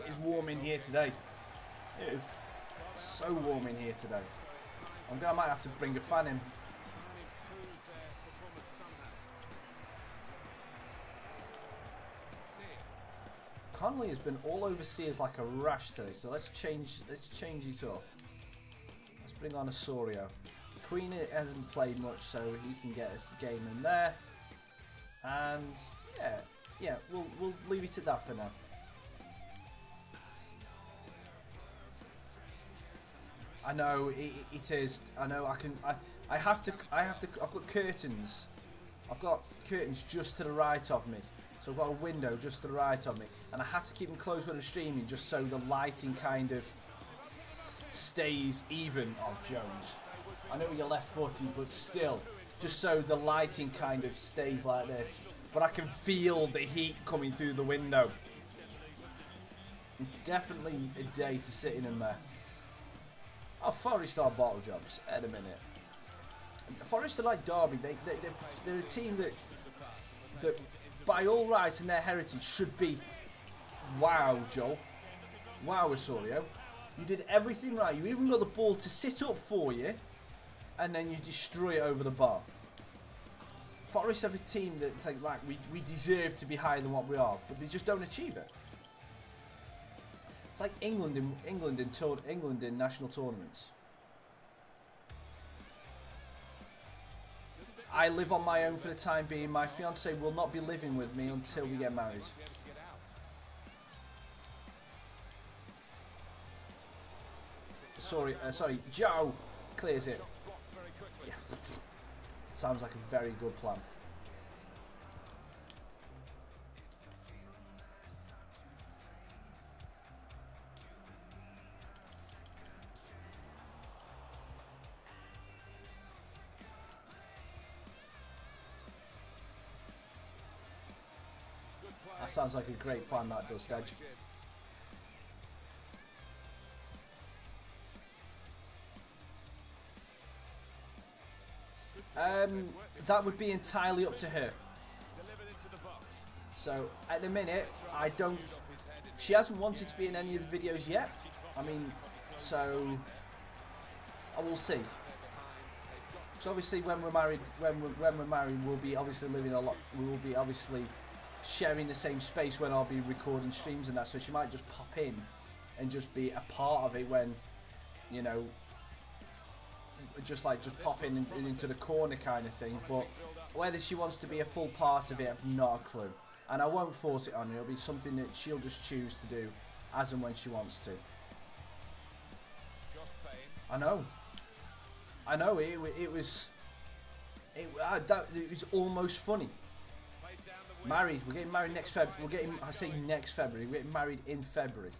It's warm in here today. It is so warm in here today. I might have to bring a fan in. Conley has been all over Sears like a rash today, so let's change it up. Let's bring on Osorio. Queen hasn't played much, so he can get us a game in there. And yeah, we'll leave it at that for now. I know it is. I know I have to. I've got curtains. I've got curtains just to the right of me. So I've got a window just to the right of me, and I have to keep them closed when I'm streaming, just so the lighting kind of stays even. Oh, Jones. I know you're left-footed, but still, just so the lighting kind of stays like this. But I can feel the heat coming through the window. It's definitely a day to sit in there. Oh, Forest are bottle jobs. At a minute. Forest are like Derby. They're a team that by all rights and their heritage should be. Wow, Joel. Wow, Osorio. You did everything right. You even got the ball to sit up for you, and then you destroy it over the bar. Forest have a team that think like we deserve to be higher than what we are, but they just don't achieve it. It's like England in national tournaments. I live on my own for the time being. My fiance will not be living with me until we get married. Sorry, Joe clears it. Yeah. Sounds like a very good plan. That sounds like a great plan, that does, Dej. That would be entirely up to her. So, at the minute, I don't... She hasn't wanted to be in any of the videos yet. I mean, so... I will see. So obviously, when we're married, we'll be obviously living a lot. We will be obviously sharing the same space when I'll be recording streams and that. So she might just pop in and just be a part of it when, you know, just pop in into the corner kind of thing. But whether she wants to be a full part of it, I've not a clue. And I won't force it on her. It'll be something that she'll just choose to do as and when she wants to. I know. It was almost funny. Married. We're getting married next February. I say next February. We're getting married in February.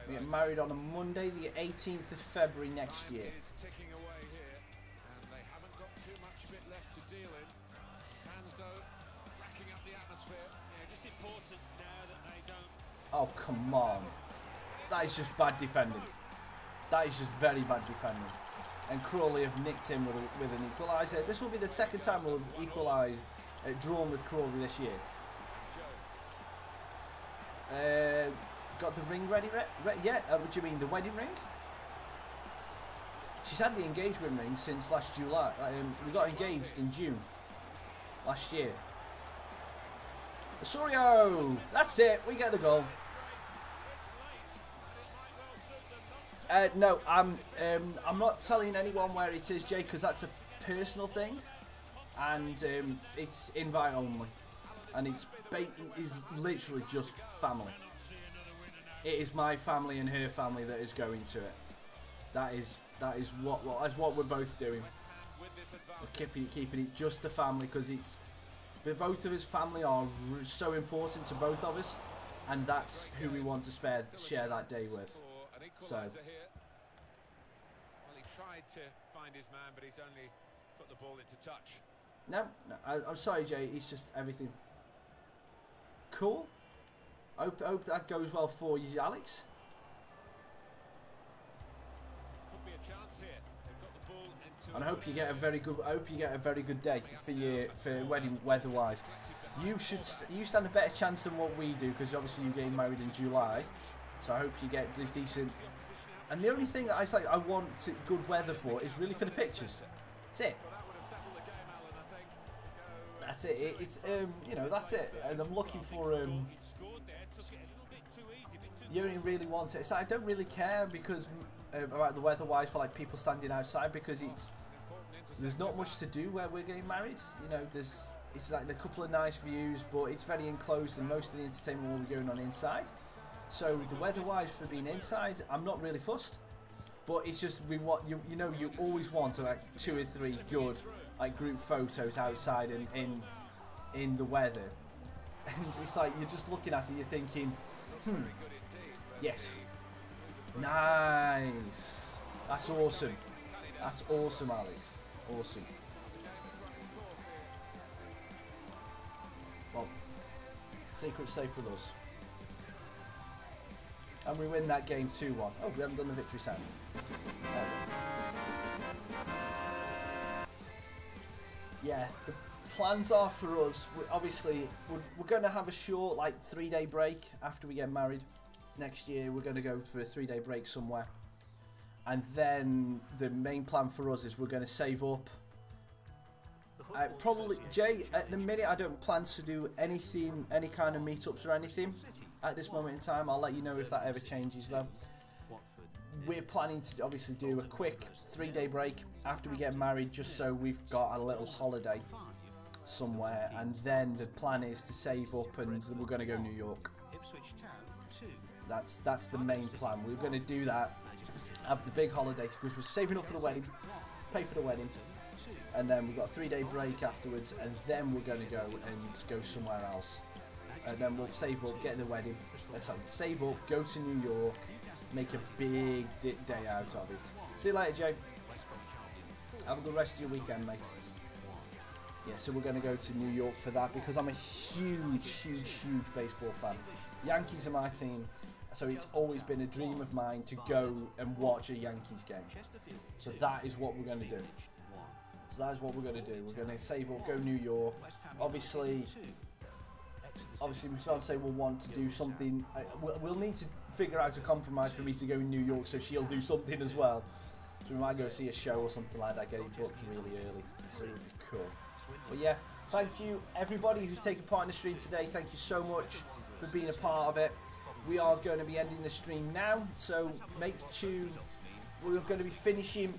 We get married on a Monday, the 18th of February next year. Ticking away here, and they haven't got too much of it left to deal in. Fans, though, racking up the atmosphere. Yeah, just important now that they don't. Oh, come on. That is just bad defending. That is just very bad defending. And Crawley have nicked him with an equaliser. This will be the second time we'll have equalised, drawn with Crawley this year. Got the ring ready yet? What do you mean, the wedding ring? She's had the engagement ring since last July. We got engaged in June last year. Osorio! That's it, we get the goal. No, I'm not telling anyone where it is, Jay, because that's a personal thing, and it's invite only, and it's literally just family. It is my family and her family that is going to it. That is what we're both doing. We're keeping it just a family because both of us family are so important to both of us, and that's who we want to share that day with. So. Well, he tried to find his man, but he's only put the ball into touch. No, I'm sorry, Jay. It's just everything. Cool. Hope that goes well for you, Alex. Could be a chance here. They've got the ball into. And I hope you get a very good. I hope you get a very good day for wedding weather-wise. You stand a better chance than what we do because obviously you're getting married in July. So I hope you get this decent. And the only thing that I want good weather for is really for the pictures. That's it. That's it. It's you know, that's it. And I'm looking for you only really want it. So I don't really care because about the weather-wise for like people standing outside because there's not much to do where we're getting married. You know, it's like a couple of nice views, but it's very enclosed and most of the entertainment will be going on inside. So the weather-wise for being inside, I'm not really fussed. But it's just you always want like 2 or 3 good like group photos outside and in the weather, and it's like you're just looking at it, you're thinking, yes, nice, that's awesome, Alex, awesome. Well, secret safe with us. And we win that game 2-1. Oh, we haven't done the victory sound. Yeah, the plans are for us. Obviously, we're going to have a short, like 3-day break after we get married. Next year, we're going to go for a 3-day break somewhere. And then the main plan for us is we're going to save up. Probably, Jay, at the minute, I don't plan to do anything, any kind of meetups or anything. At this moment in time, I'll let you know if that ever changes though. We're planning to obviously do a quick 3-day break after we get married, just so we've got a little holiday somewhere, and then the plan is to save up and we're going to go New York. That's the main plan. We're going to do that, have the big holiday, because we're saving up for the wedding, pay for the wedding, and then we've got a 3-day break afterwards, and then we're going to go somewhere else. And then we'll save up, get the wedding, save up, go to New York, make a big day out of it. See you later, Jay. Have a good rest of your weekend, mate. Yeah, so we're going to go to New York for that because I'm a huge baseball fan. Yankees are my team, so it's always been a dream of mine to go and watch a Yankees game. So that is what we're going to do. We're going to save up, go New York. Obviously, my fiance will want to do something. We'll need to figure out a compromise for me to go in New York, so she'll do something as well. So we might go see a show or something like that, get it booked really early. So it'll be cool. But yeah, thank you everybody who's taken part in the stream today. Thank you so much for being a part of it. We are going to be ending the stream now, so make sure we're going to be finishing.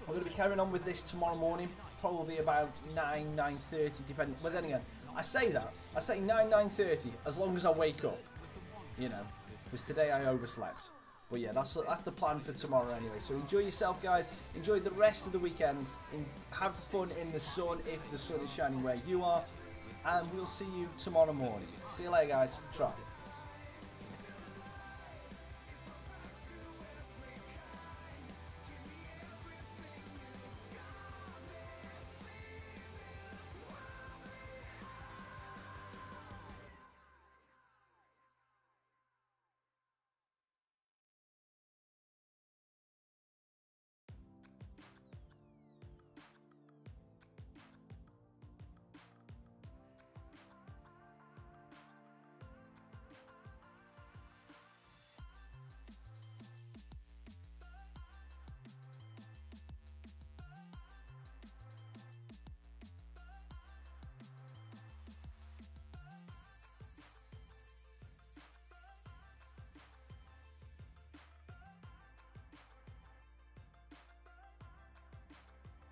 We're going to be carrying on with this tomorrow morning, probably about 9:30, depending. But then again, I say 9:30 as long as I wake up, you know, because today I overslept. But yeah, that's the plan for tomorrow anyway. So enjoy yourself, guys. Enjoy the rest of the weekend. Have fun in the sun if the sun is shining where you are. And we'll see you tomorrow morning. See you later, guys. Try.